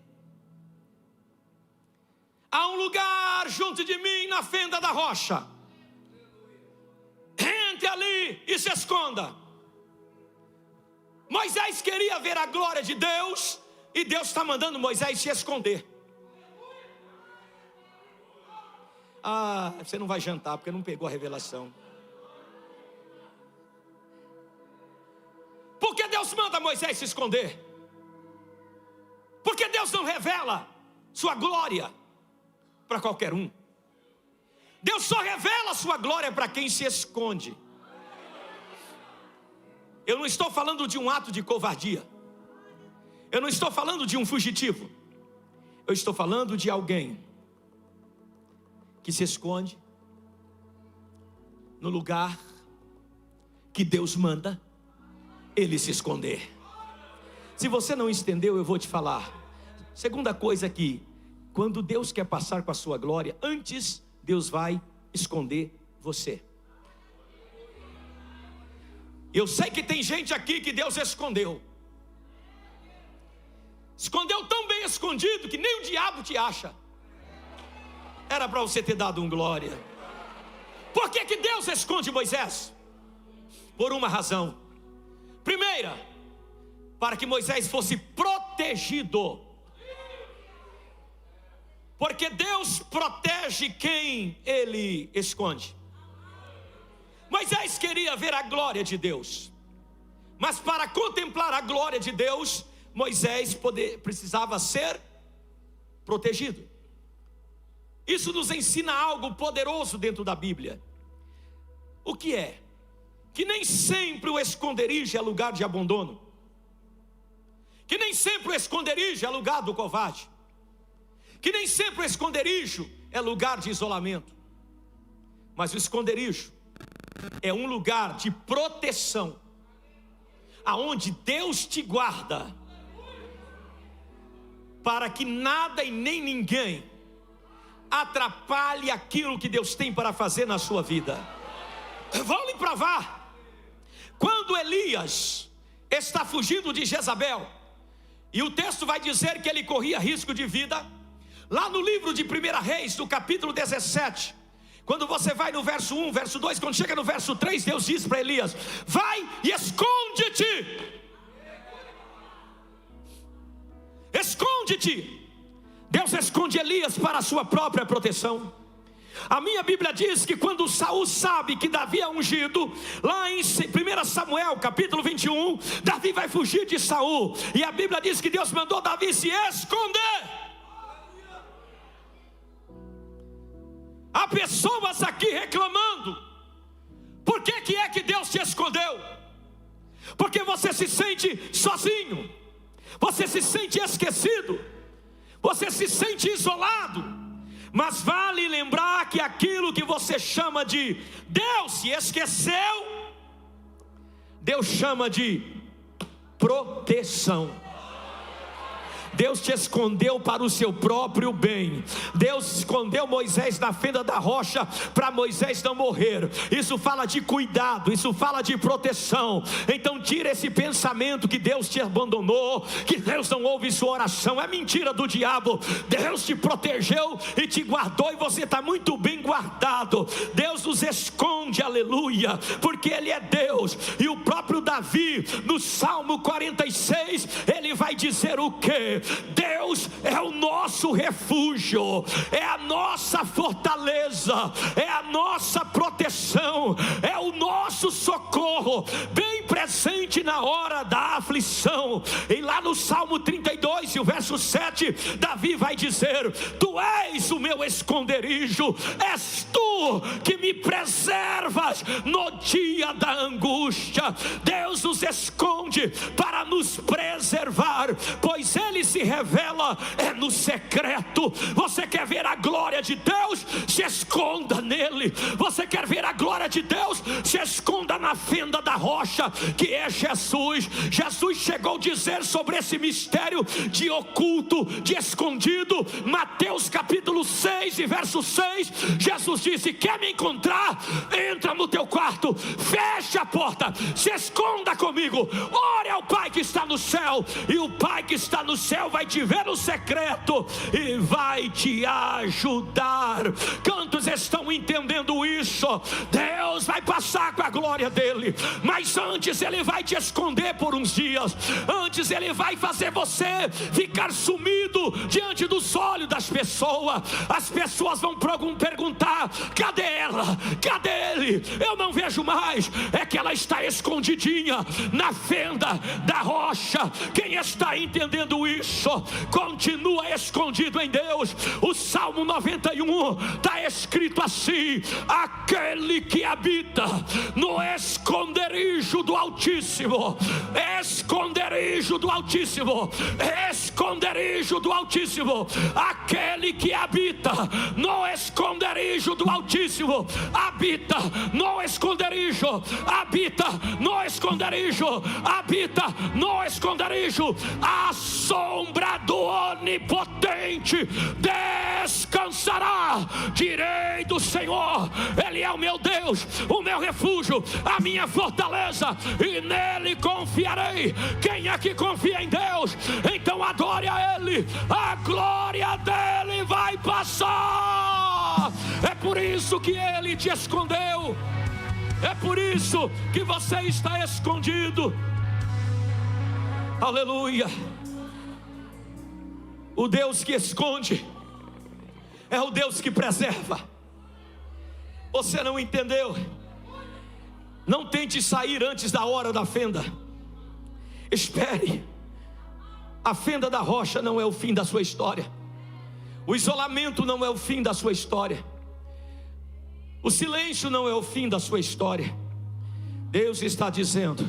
S1: Há um lugar junto de mim na fenda da rocha. Entre ali e se esconda. Moisés queria ver a glória de Deus, e Deus está mandando Moisés se esconder. Ah, você não vai jantar porque não pegou a revelação. Por que Deus manda Moisés se esconder? Porque Deus não revela sua glória para qualquer um. Deus só revela sua glória para quem se esconde. Eu não estou falando de um ato de covardia. Eu não estou falando de um fugitivo. Eu estou falando de alguém que se esconde no lugar que Deus manda ele se esconder. Se você não entendeu, eu vou te falar. Segunda coisa aqui: quando Deus quer passar com a sua glória, antes Deus vai esconder você. Eu sei que tem gente aqui que Deus escondeu. Escondeu tão bem escondido que nem o diabo te acha. Era para você ter dado um glória. Por que que Deus esconde Moisés? Por uma razão. Primeira, para que Moisés fosse protegido. Porque Deus protege quem ele esconde. Moisés queria ver a glória de Deus, mas para contemplar a glória de Deus, Moisés precisava ser protegido. Isso nos ensina algo poderoso dentro da Bíblia. O que é? Que nem sempre o esconderijo é lugar de abandono. Que nem sempre o esconderijo é lugar do covarde. Que nem sempre o esconderijo é lugar de isolamento. Mas o esconderijo é um lugar de proteção, aonde Deus te guarda, para que nada e nem ninguém atrapalhe aquilo que Deus tem para fazer na sua vida. Vou lhe provar. Quando Elias está fugindo de Jezabel, e o texto vai dizer que ele corria risco de vida, lá no livro de 1 Reis, no capítulo 17, quando você vai no verso 1, verso 2, quando chega no verso 3, Deus diz para Elias: vai e esconde-te. Esconde-te. Deus esconde Elias para a sua própria proteção. A minha Bíblia diz que quando Saul sabe que Davi é ungido, lá em 1 Samuel capítulo 21, Davi vai fugir de Saul, e a Bíblia diz que Deus mandou Davi se esconder. Há pessoas aqui reclamando: por que é que Deus te escondeu? porque você se sente sozinho, você se sente esquecido, você se sente isolado. Mas vale lembrar que aquilo que você chama de Deus se esqueceu, Deus chama de proteção. Deus te escondeu para o seu próprio bem. Deus escondeu Moisés na fenda da rocha para Moisés não morrer. Isso fala de cuidado, isso fala de proteção. Então tira esse pensamento que Deus te abandonou, que Deus não ouve sua oração. É mentira do diabo. Deus te protegeu e te guardou, e você está muito bem guardado. Deus nos esconde, aleluia, porque Ele é Deus. E o próprio Davi, no Salmo 46, ele vai dizer o quê? Deus é o nosso refúgio, é a nossa fortaleza, é a nossa proteção, é o nosso socorro, bem presente na hora da aflição. E lá no Salmo 32 e o verso 7, Davi vai dizer: Tu és o meu esconderijo, és tu que me preservas no dia da angústia. Deus nos esconde para nos preservar, pois Ele se revela no secreto. Você quer ver a glória de Deus? Se esconda nele. Você quer ver a glória de Deus? Se esconda na fenda da rocha, que é Jesus. Jesus chegou a dizer sobre esse mistério de oculto, de escondido. Mateus capítulo 6 e verso 6, Jesus disse: quer me encontrar? Entra no teu quarto, fecha a porta, se esconda comigo, ore ao Pai que está no céu, e o Pai que está no céu vai te ver no secreto e vai te ajudar. Quantos estão entendendo isso? Deus vai passar com a glória dele, mas antes Ele vai te esconder por uns dias. Antes Ele vai fazer você ficar sumido diante dos olhos das pessoas. As pessoas vão perguntar: cadê ela? Cadê ele? Eu não vejo mais. É que ela está escondidinha na fenda da rocha. Quem está entendendo isso? Continua escondido em Deus. O Salmo 91 está escrito assim: aquele que habita no esconderijo do Altíssimo, esconderijo do Altíssimo, esconderijo do Altíssimo, aquele que habita no esconderijo do Altíssimo, habita no esconderijo, habita no esconderijo, habita no esconderijo, a sombra do Onipotente descansará. Direi do Senhor: Ele é o meu Deus, o meu refúgio, a minha fortaleza, e nele confiarei. Quem é que confia em Deus? Então adore a Ele. A glória dele vai passar. É por isso que Ele te escondeu. É por isso que você está escondido. Aleluia. O Deus que esconde é o Deus que preserva. Você não entendeu? Não tente sair antes da hora da fenda. Espere. A fenda da rocha não é o fim da sua história. O isolamento não é o fim da sua história. O silêncio não é o fim da sua história. Deus está dizendo: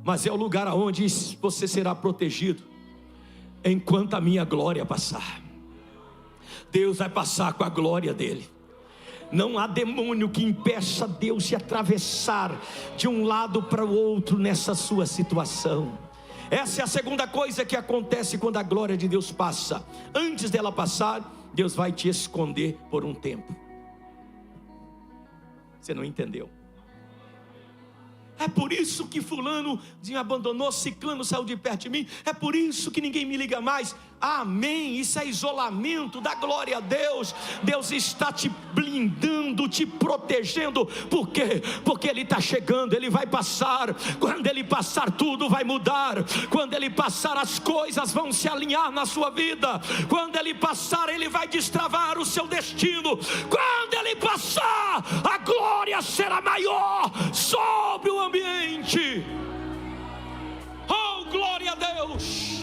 S1: mas é o lugar onde você será protegido enquanto a minha glória passar. Deus vai passar com a glória dele. Não há demônio que impeça Deus de atravessar de um lado para o outro nessa sua situação. Essa é a segunda coisa que acontece quando a glória de Deus passa. Antes dela passar, Deus vai te esconder por um tempo. Você não entendeu? É por isso que fulano me abandonou, ciclano saiu de perto de mim. É por isso que ninguém me liga mais. Amém, isso é isolamento da glória a Deus. Deus está te blindando, te protegendo. Por quê? Porque Ele está chegando, Ele vai passar. Quando Ele passar, tudo vai mudar. Quando Ele passar, as coisas vão se alinhar na sua vida. Quando Ele passar, Ele vai destravar o seu destino. Quando Ele passar, a glória será maior sobre o ambiente. Oh, glória a Deus.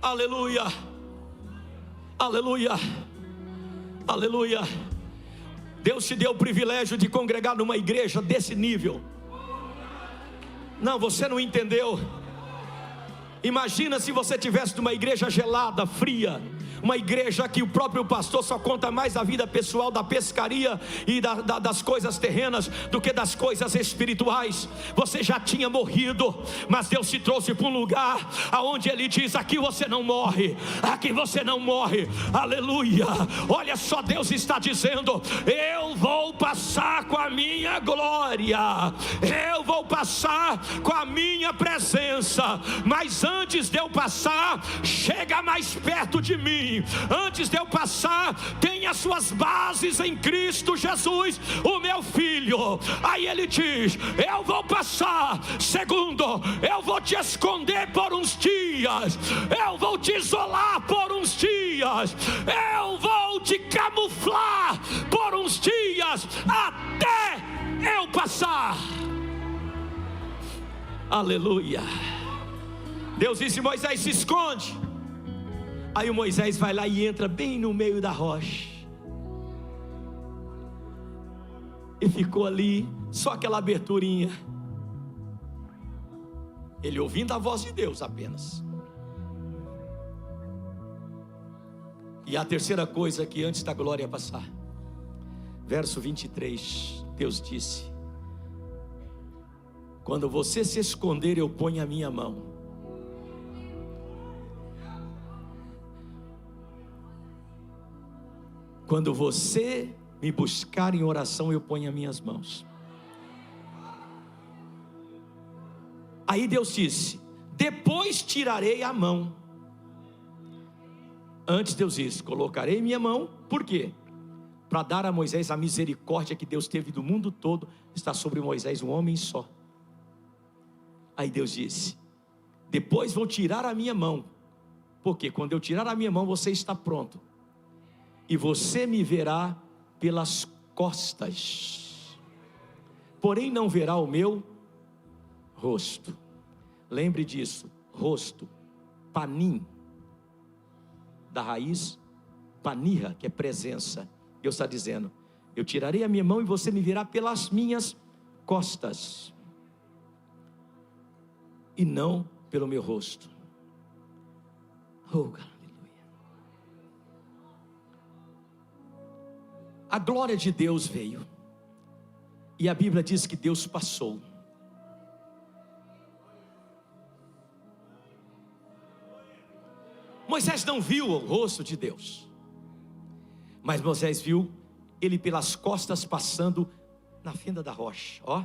S1: Aleluia, aleluia, aleluia. Deus te deu o privilégio de congregar numa igreja desse nível. Não, você não entendeu. Imagina se você tivesse numa igreja gelada, fria, uma igreja que o próprio pastor só conta mais da vida pessoal, da pescaria e das coisas terrenas do que das coisas espirituais. Você já tinha morrido, mas Deus te trouxe para um lugar aonde Ele diz: aqui você não morre, aqui você não morre. Aleluia. Olha só, Deus está dizendo: eu vou passar com a minha glória, eu vou passar com a minha presença, mas antes de eu passar, chega mais perto de mim. Antes de eu passar, tem as suas bases em Cristo Jesus, o meu filho. Aí ele diz: eu vou passar. Segundo, eu vou te esconder por uns dias, eu vou te isolar por uns dias, eu vou te camuflar por uns dias, até eu passar. Aleluia. Deus disse: Moisés, se esconde. Aí o Moisés vai lá e entra bem no meio da rocha, e ficou ali, só aquela aberturinha, ele ouvindo a voz de Deus apenas. E a terceira coisa que antes da glória passar, verso 23, Deus disse: quando você se esconder, eu ponho a minha mão. Quando você me buscar em oração, eu ponho as minhas mãos. Aí Deus disse: depois tirarei a mão. Antes Deus disse: colocarei minha mão. Por quê? Para dar a Moisés a misericórdia que Deus teve do mundo todo. Está sobre Moisés um homem só. Aí Deus disse: depois vou tirar a minha mão. Porque quando eu tirar a minha mão, você está pronto, e você me verá pelas costas, porém não verá o meu rosto. Lembre disso, rosto, panim, da raiz panirra, que é presença. Deus está dizendo: eu tirarei a minha mão e você me verá pelas minhas costas, e não pelo meu rosto. Oh, a glória de Deus veio, e a Bíblia diz que Deus passou. Moisés não viu o rosto de Deus, mas Moisés viu ele pelas costas passando na fenda da rocha, ó.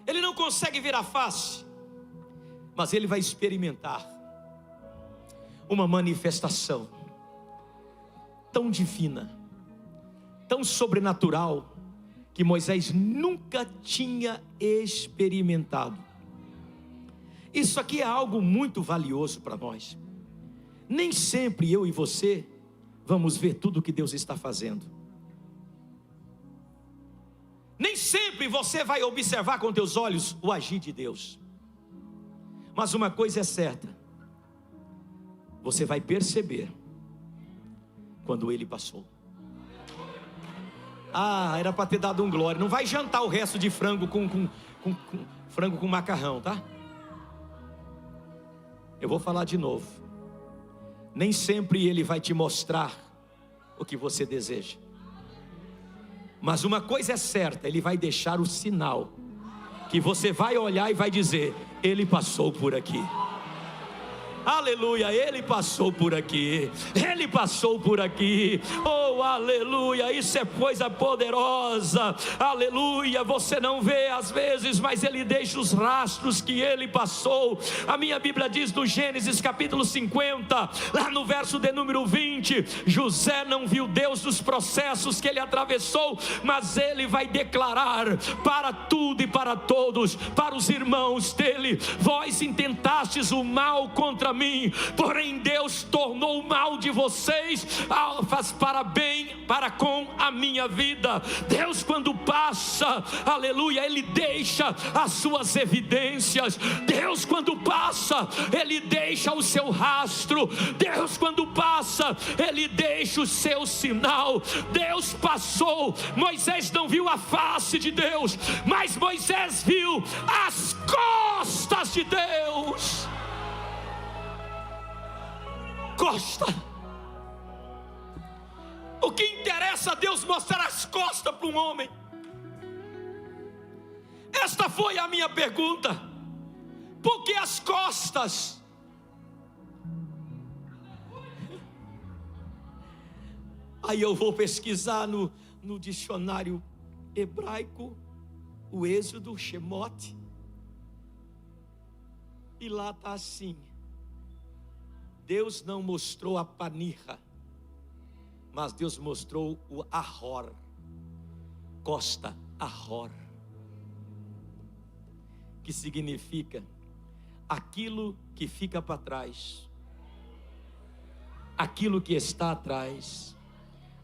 S1: Ele não consegue ver a face, mas ele vai experimentar uma manifestação tão divina, tão sobrenatural, que Moisés nunca tinha experimentado. Isso aqui é algo muito valioso para nós. Nem sempre eu e você vamos ver tudo o que Deus está fazendo. Nem sempre você vai observar com teus olhos o agir de Deus. Mas uma coisa é certa: você vai perceber quando Ele passou. Ah, era para ter dado um glória. Não vai jantar o resto de frango com frango com macarrão, tá? Eu vou falar de novo. Nem sempre Ele vai te mostrar o que você deseja, mas uma coisa é certa: Ele vai deixar o sinal, que você vai olhar e vai dizer: Ele passou por aqui. Aleluia, Ele passou por aqui, Ele passou por aqui. Oh, aleluia, isso é coisa poderosa. Aleluia, você não vê às vezes, mas Ele deixa os rastros que Ele passou. A minha Bíblia diz no Gênesis capítulo 50, lá no verso de número 20, José não viu Deus nos processos que ele atravessou, mas ele vai declarar para tudo e para todos, para os irmãos dele: vós intentastes o mal contra contra mim, porém Deus tornou o mal de vocês para bem, para com a minha vida. Deus, quando passa, aleluia, Ele deixa as suas evidências. Deus, quando passa, Ele deixa o seu rastro. Deus, quando passa, Ele deixa o seu sinal. Deus passou, Moisés não viu a face de Deus, mas Moisés viu as costas de Deus. Costa. O que interessa a Deus mostrar as costas para um homem? Esta foi a minha pergunta. Por que as costas? Aí eu vou pesquisar no dicionário hebraico, o Êxodo, Shemote, e lá está assim: Deus não mostrou a panirra, mas Deus mostrou o Ahor, costa, Ahor, que significa aquilo que fica para trás, aquilo que está atrás,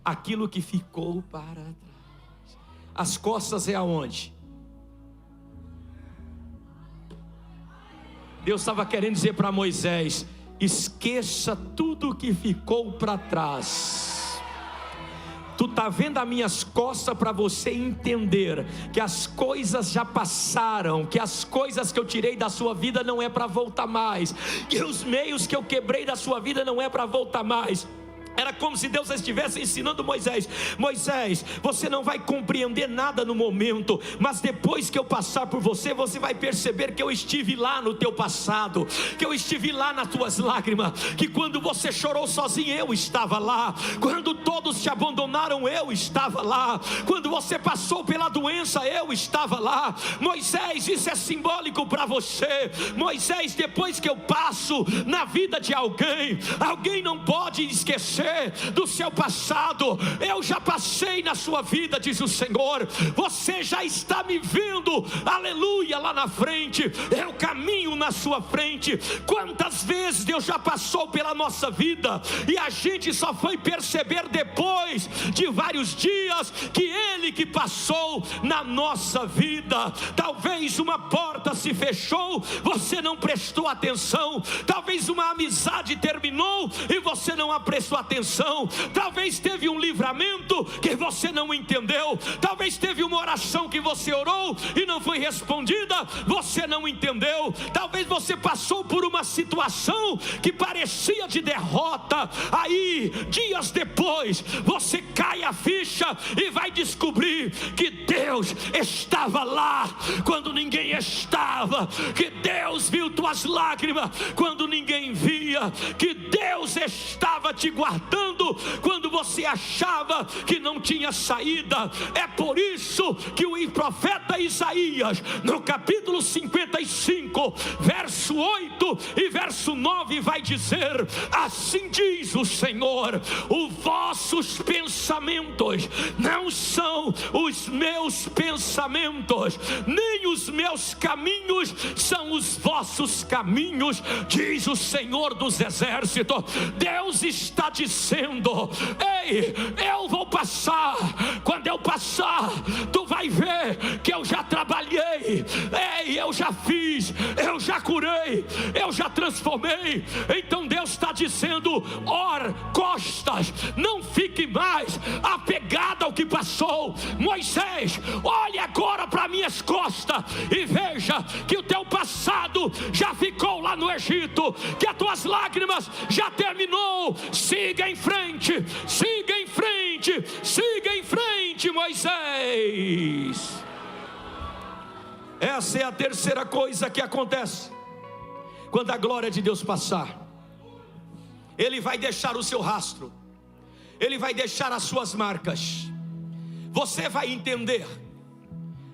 S1: aquilo que ficou para trás. As costas é aonde? Deus estava querendo dizer para Moisés: esqueça tudo que ficou para trás. Tu está vendo as minhas costas para você entender que as coisas já passaram, que as coisas que eu tirei da sua vida não é para voltar mais, que os meios que eu quebrei da sua vida não é para voltar mais. Era como se Deus estivesse ensinando Moisés: Moisés, você não vai compreender nada no momento, mas depois que eu passar por você, você vai perceber que eu estive lá no teu passado, que eu estive lá nas tuas lágrimas, que quando você chorou sozinho, eu estava lá, quando todos te abandonaram, eu estava lá, quando você passou pela doença, eu estava lá. Moisés, isso é simbólico para você. Moisés, depois que eu passo na vida de alguém, alguém não pode esquecer do seu passado. Eu já passei na sua vida, diz o Senhor. Você já está me vendo, aleluia, lá na frente. Eu caminho na sua frente. Quantas vezes Deus já passou pela nossa vida e a gente só foi perceber depois de vários dias que Ele que passou na nossa vida. Talvez uma porta se fechou, você não prestou atenção. Talvez uma amizade terminou e você não prestou atenção. Talvez teve um livramento que você não entendeu. Talvez teve uma oração que você orou e não foi respondida, você não entendeu. Talvez você passou por uma situação que parecia de derrota. Aí, dias depois, você cai a ficha e vai descobrir que Deus estava lá quando ninguém estava, que Deus viu tuas lágrimas quando ninguém via, que Deus estava te guardando quando você achava que não tinha saída. É por isso que o profeta Isaías, no capítulo 55, verso 8 e verso 9, vai dizer: assim diz o Senhor, os vossos pensamentos não são os meus pensamentos, nem os meus caminhos são os vossos caminhos, diz o Senhor dos exércitos. Deus está dizendo: ei, eu vou passar. Quando eu passar, tu vai ver que eu já trabalhei. Ei, eu já fiz, eu já curei, eu já transformei. Então Deus está dizendo: costas, não fique mais apegado ao que passou. Moisés, olhe agora para minhas costas e veja que o teu passado já ficou lá no Egito, que as tuas lágrimas já terminou. Siga em frente, siga em frente, siga em frente, Moisés. Essa é a terceira coisa que acontece quando a glória de Deus passar. Ele vai deixar o seu rastro, Ele vai deixar as suas marcas. Você vai entender.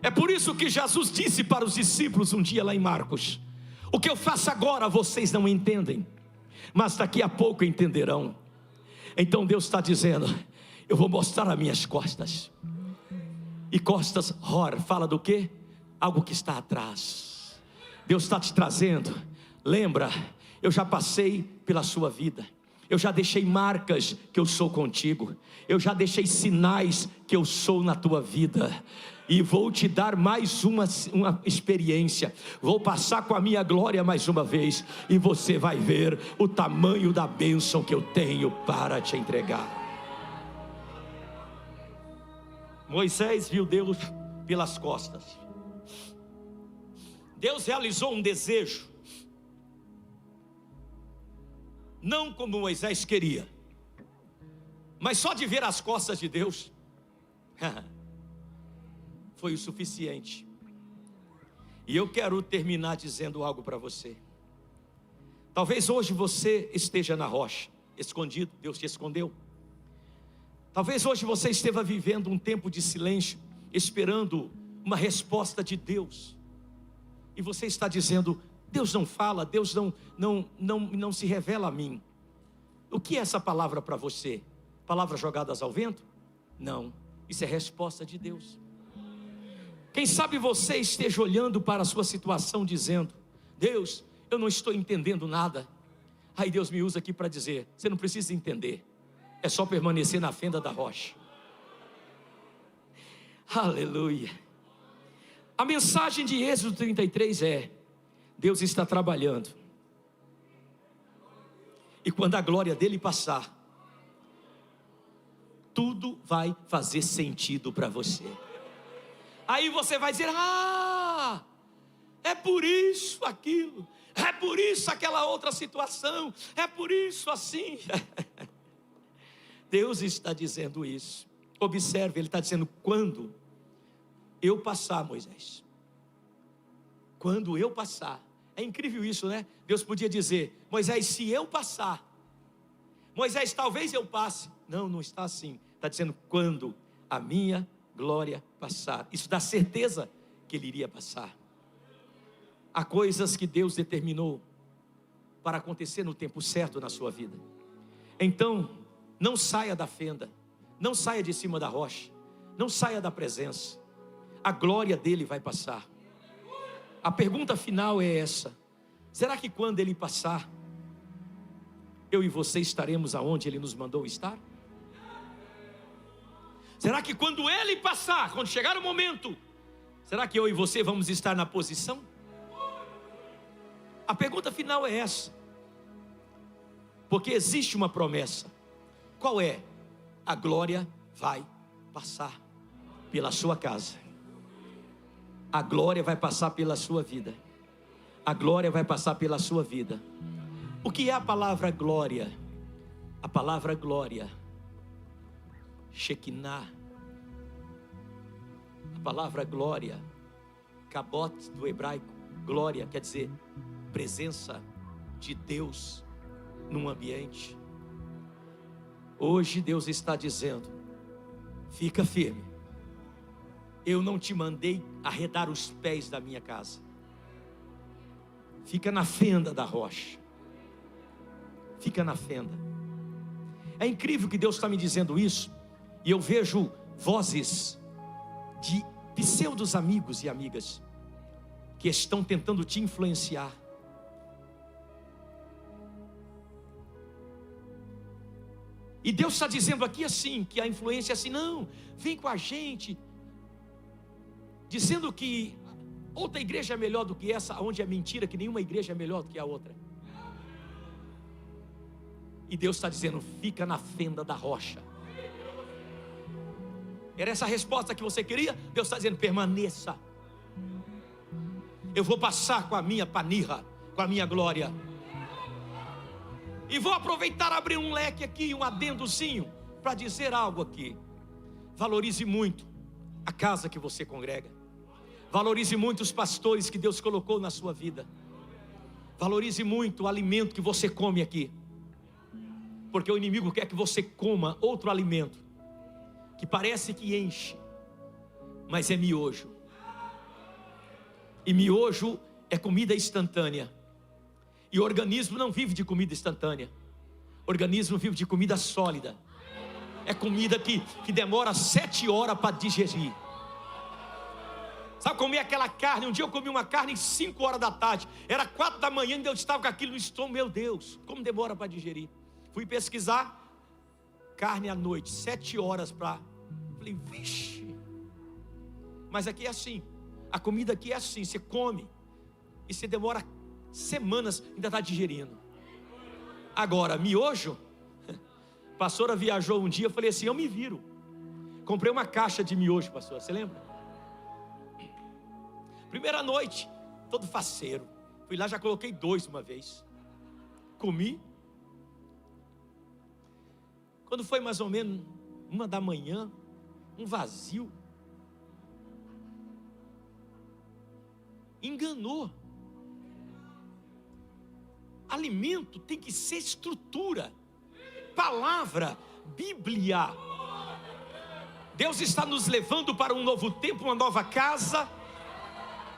S1: É por isso que Jesus disse para os discípulos um dia lá em Marcos: o que eu faço agora vocês não entendem, mas daqui a pouco entenderão. Então Deus está dizendo: eu vou mostrar as minhas costas. E costas, fala do quê? Algo que está atrás. Deus está te trazendo. Lembra, eu já passei pela sua vida, eu já deixei marcas que eu sou contigo, eu já deixei sinais que eu sou na tua vida, e vou te dar mais uma experiência, vou passar com a minha glória mais uma vez, e você vai ver o tamanho da bênção que eu tenho para te entregar. Moisés viu Deus pelas costas. Deus realizou um desejo, não como Moisés queria, mas só de ver as costas de Deus foi o suficiente. E eu quero terminar dizendo algo para você. Talvez hoje você esteja na rocha, escondido, Deus te escondeu. Talvez hoje você esteja vivendo um tempo de silêncio, esperando uma resposta de Deus, e você está dizendo: Deus não fala, Deus não se revela a mim. O que é essa palavra para você? Palavras jogadas ao vento? Não, isso é resposta de Deus. Quem sabe você esteja olhando para a sua situação dizendo: Deus, eu não estou entendendo nada. Aí Deus me usa aqui para dizer: você não precisa entender, é só permanecer na fenda da rocha. Aleluia. A mensagem de Êxodo 33 é: Deus está trabalhando, e quando a glória dele passar, tudo vai fazer sentido para você. Aí você vai dizer: ah, é por isso aquilo, é por isso aquela outra situação, é por isso assim. Deus está dizendo isso. Observe, Ele está dizendo: quando eu passar, Moisés, quando eu passar. É incrível isso, né? Deus podia dizer: Moisés, se eu passar, Moisés, talvez eu passe. Não, não está assim. Está dizendo: quando a minha glória passar. Isso dá certeza que ele iria passar. Há coisas que Deus determinou para acontecer no tempo certo na sua vida. Então, não saia da fenda, não saia de cima da rocha, não saia da presença. A glória dele vai passar. A pergunta final é essa: será que quando ele passar, eu e você estaremos aonde ele nos mandou estar? Será que quando ele passar, quando chegar o momento, será que eu e você vamos estar na posição? A pergunta final é essa, porque existe uma promessa. Qual é? A glória vai passar pela sua casa, a glória vai passar pela sua vida, a glória vai passar pela sua vida. O que é a palavra glória? A palavra glória, Shekinah. A palavra glória, kabot do hebraico, glória quer dizer presença de Deus num ambiente. Hoje Deus está dizendo: fica firme, eu não te mandei arredar os pés da minha casa. Fica na fenda da rocha, fica na fenda. É incrível que Deus está me dizendo isso, e eu vejo vozes de pseudos amigos e amigas que estão tentando te influenciar. E Deus está dizendo aqui assim, que a influência é assim: não, vem com a gente, dizendo que outra igreja é melhor do que essa, onde é mentira que nenhuma igreja é melhor do que a outra. E Deus está dizendo: fica na fenda da rocha. Era essa a resposta que você queria? Deus está dizendo: permaneça. Eu vou passar com a minha panirra, com a minha glória. E vou aproveitar, abrir um leque aqui, um adendozinho, para dizer algo aqui. Valorize muito a casa que você congrega. Valorize muito os pastores que Deus colocou na sua vida. Valorize muito o alimento que você come aqui, porque o inimigo quer que você coma outro alimento que parece que enche, mas é miojo. E miojo é comida instantânea. E o organismo não vive de comida instantânea. O organismo vive de comida sólida. É comida que demora 7 horas para digerir. Sabe a comer aquela carne. Um dia eu comi uma carne 5 horas da tarde, era 4 da manhã e eu estava com aquilo no estômago. Meu Deus, como demora para digerir. Fui pesquisar, carne à noite, 7 horas para... Falei, vixe. Mas aqui é assim, a comida aqui é assim, você come e você demora semanas, ainda está digerindo. Agora, miojo, a pastora viajou um dia, eu falei assim, eu me viro. Comprei uma caixa de miojo, pastor, você lembra? Primeira noite, todo faceiro. Fui lá, já coloquei 2 uma vez. Comi. Quando foi mais ou menos 1 da manhã, um vazio. Enganou. Alimento tem que ser estrutura. Palavra, Bíblia. Deus está nos levando para um novo tempo, uma nova casa.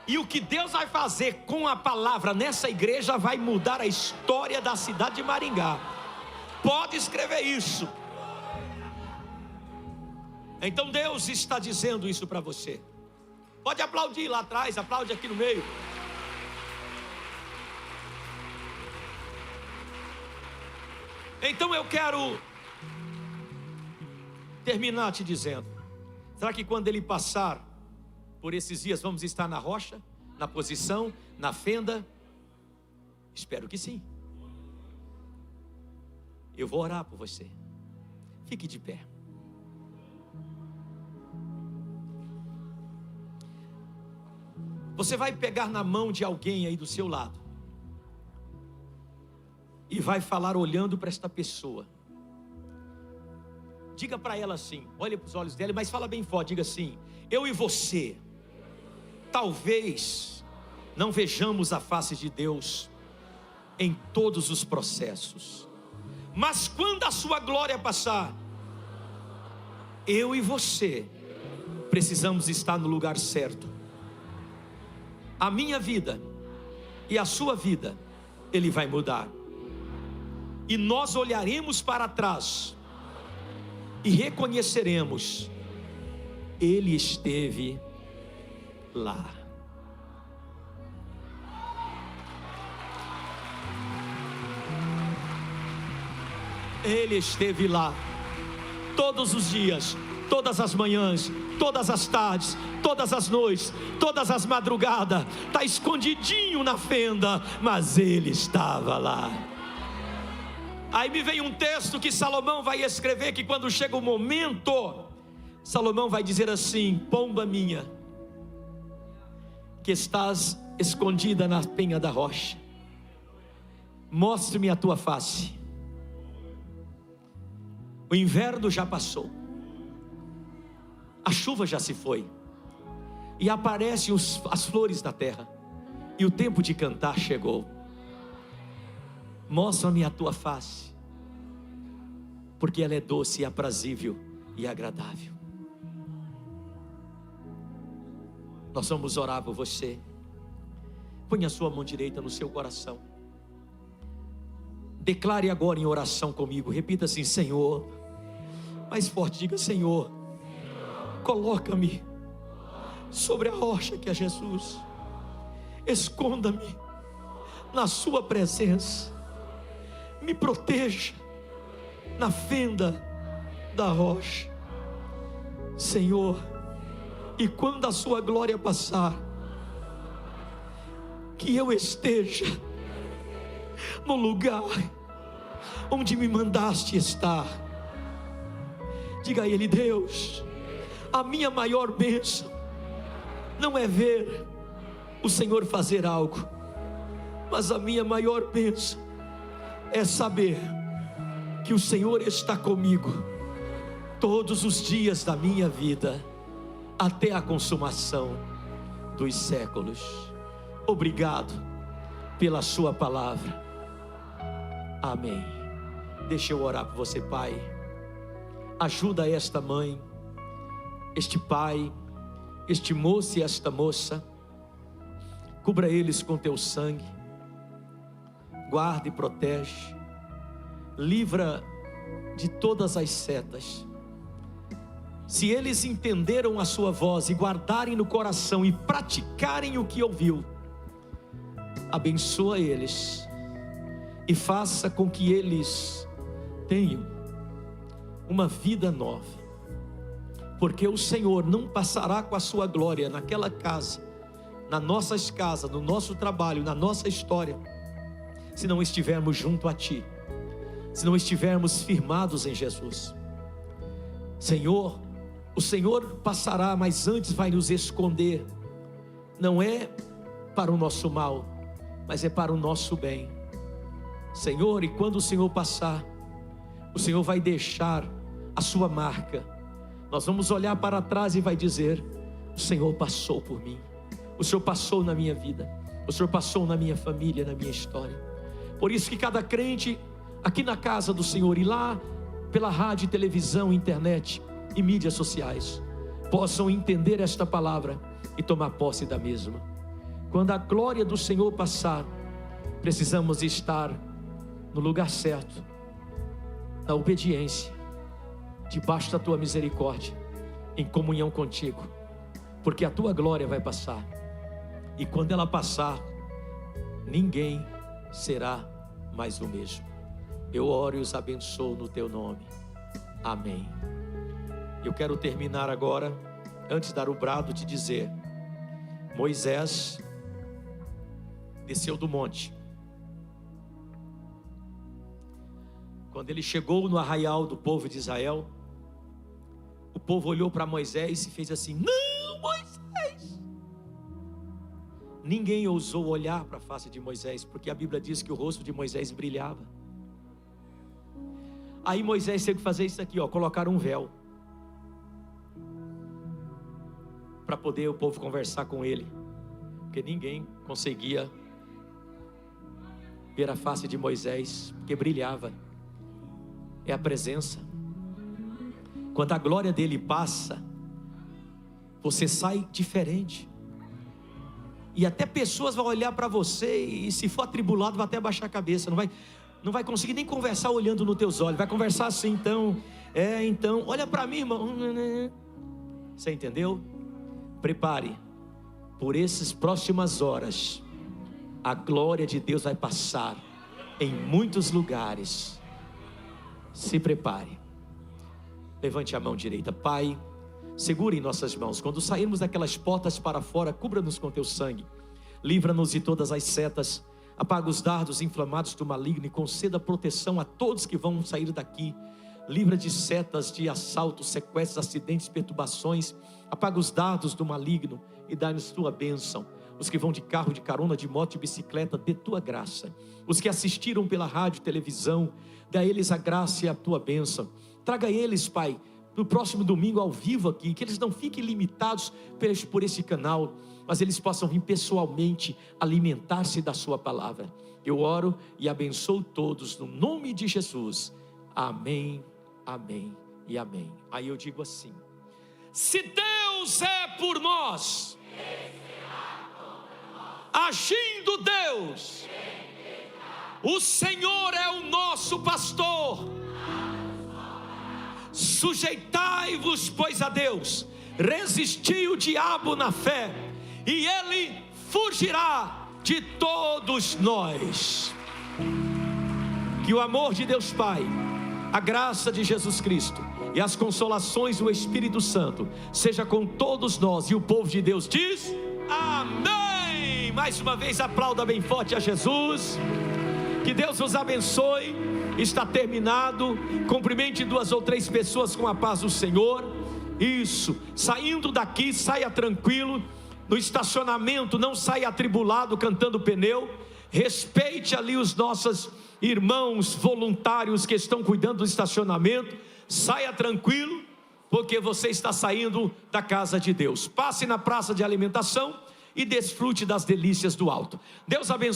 S1: E o que Deus vai fazer com a palavra nessa igreja vai mudar a história da cidade de Maringá. Pode escrever isso. Então Deus está dizendo isso para você. Pode aplaudir lá atrás, aplaude aqui no meio. Então eu quero terminar te dizendo: será que quando Ele passar por esses dias vamos estar na rocha, na posição, na fenda? Espero que sim. Eu vou orar por você. Fique de pé. Você vai pegar na mão de alguém aí do seu lado e vai falar olhando para esta pessoa. Diga para ela assim, olha para os olhos dela, mas fala bem forte, diga assim: eu e você talvez não vejamos a face de Deus em todos os processos, mas quando a sua glória passar, eu e você precisamos estar no lugar certo. A minha vida e a sua vida, Ele vai mudar. E nós olharemos para trás e reconheceremos: Ele esteve lá. Ele esteve lá todos os dias, todas as manhãs, todas as tardes, todas as noites, todas as madrugadas. Está escondidinho na fenda, mas Ele estava lá. Aí me vem um texto que Salomão vai escrever, que quando chega o momento, Salomão vai dizer assim: pomba minha, que estás escondida na penha da rocha, mostre-me a tua face. O inverno já passou, a chuva já se foi, e aparecem as flores da terra, e o tempo de cantar chegou. Mostra-me a tua face, porque ela é doce e aprazível e agradável. Nós vamos orar por você. Põe a sua mão direita no seu coração. Declare agora em oração comigo. Repita assim: Senhor. Mais forte, diga: Senhor, coloca-me sobre a rocha que é Jesus. Esconda-me na sua presença. Me proteja na fenda da rocha, Senhor. E quando a sua glória passar, que eu esteja no lugar onde me mandaste estar. Diga a Ele: Deus, a minha maior bênção não é ver o Senhor fazer algo, mas a minha maior bênção é saber que o Senhor está comigo todos os dias da minha vida, até a consumação dos séculos. Obrigado pela sua palavra. Amém. Deixa eu orar por você, Pai. Ajuda esta mãe, este pai, este moço e esta moça. Cubra eles com teu sangue. Guarda e protege. Livra de todas as setas. se eles entenderam a sua voz e guardarem no coração e praticarem o que ouviu, abençoa eles e faça com que eles tenham uma vida nova, porque o Senhor não passará com a sua glória naquela casa, nas nossas casas, no nosso trabalho, na nossa história, se não estivermos junto a Ti, se não estivermos firmados em Jesus. Senhor, o Senhor passará, mas antes vai nos esconder, não é para o nosso mal, mas é para o nosso bem, Senhor. E quando o Senhor passar, o Senhor vai deixar a sua marca, nós vamos olhar para trás e vai dizer: o Senhor passou por mim, o Senhor passou na minha vida, o Senhor passou na minha família, na minha história. Por isso que cada crente aqui na casa do Senhor e lá pela rádio, televisão, internet e mídias sociais possam entender esta palavra e tomar posse da mesma. Quando a glória do Senhor passar, precisamos estar no lugar certo, na obediência, debaixo da Tua misericórdia, em comunhão contigo, porque a Tua glória vai passar, e quando ela passar, ninguém será mais o mesmo. Eu oro e os abençoo no Teu nome, amém. Eu quero terminar agora, antes de dar o brado, de dizer: Moisés desceu do monte. Quando ele chegou no arraial do povo de Israel, o povo olhou para Moisés e fez assim: não, Moisés! Ninguém ousou olhar para a face de Moisés, porque a Bíblia diz que o rosto de Moisés brilhava. Aí Moisés teve que fazer isso aqui, colocar um véu, para poder o povo conversar com ele, porque ninguém conseguia ver a face de Moisés, porque brilhava. É a presença. Quando a glória dele passa, você sai diferente, e até pessoas vão olhar para você, e se for atribulado vai até baixar a cabeça, não vai conseguir nem conversar olhando nos teus olhos, vai conversar assim: então, olha para mim, irmão. Você entendeu? Prepare, por essas próximas horas, a glória de Deus vai passar em muitos lugares. Se prepare. Levante a mão direita. Pai, segure em nossas mãos. Quando sairmos daquelas portas para fora, cubra-nos com Teu sangue, livra-nos de todas as setas, apaga os dardos inflamados do maligno e conceda proteção a todos que vão sair daqui. Livra de setas, de assaltos, sequestros, acidentes, perturbações. Apaga os dardos do maligno e dá-nos Tua bênção. Os que vão de carro, de carona, de moto, de bicicleta, dê Tua graça. Os que assistiram pela rádio, televisão, dá a eles a graça e a Tua bênção. Traga eles, Pai, no próximo domingo ao vivo aqui, que eles não fiquem limitados por esse canal, mas eles possam vir pessoalmente alimentar-se da Sua palavra. Eu oro e abençoo todos no nome de Jesus. Amém, amém e amém. Aí eu digo assim: se Deus é por nós, agindo Deus, o Senhor é o nosso pastor. Sujeitai-vos, pois, a Deus, resisti o diabo na fé, e ele fugirá de todos nós. Que o amor de Deus Pai, a graça de Jesus Cristo e as consolações do Espírito Santo seja com todos nós. E o povo de Deus diz: amém. Mais uma vez aplauda bem forte a Jesus. Que Deus nos abençoe. Está terminado. Cumprimente 2 ou 3 pessoas com a paz do Senhor. Isso. Saindo daqui, saia tranquilo. No estacionamento, não saia atribulado cantando pneu. Respeite ali os nossos irmãos voluntários que estão cuidando do estacionamento. Saia tranquilo, porque você está saindo da casa de Deus. Passe na praça de alimentação e desfrute das delícias do alto. Deus abençoe.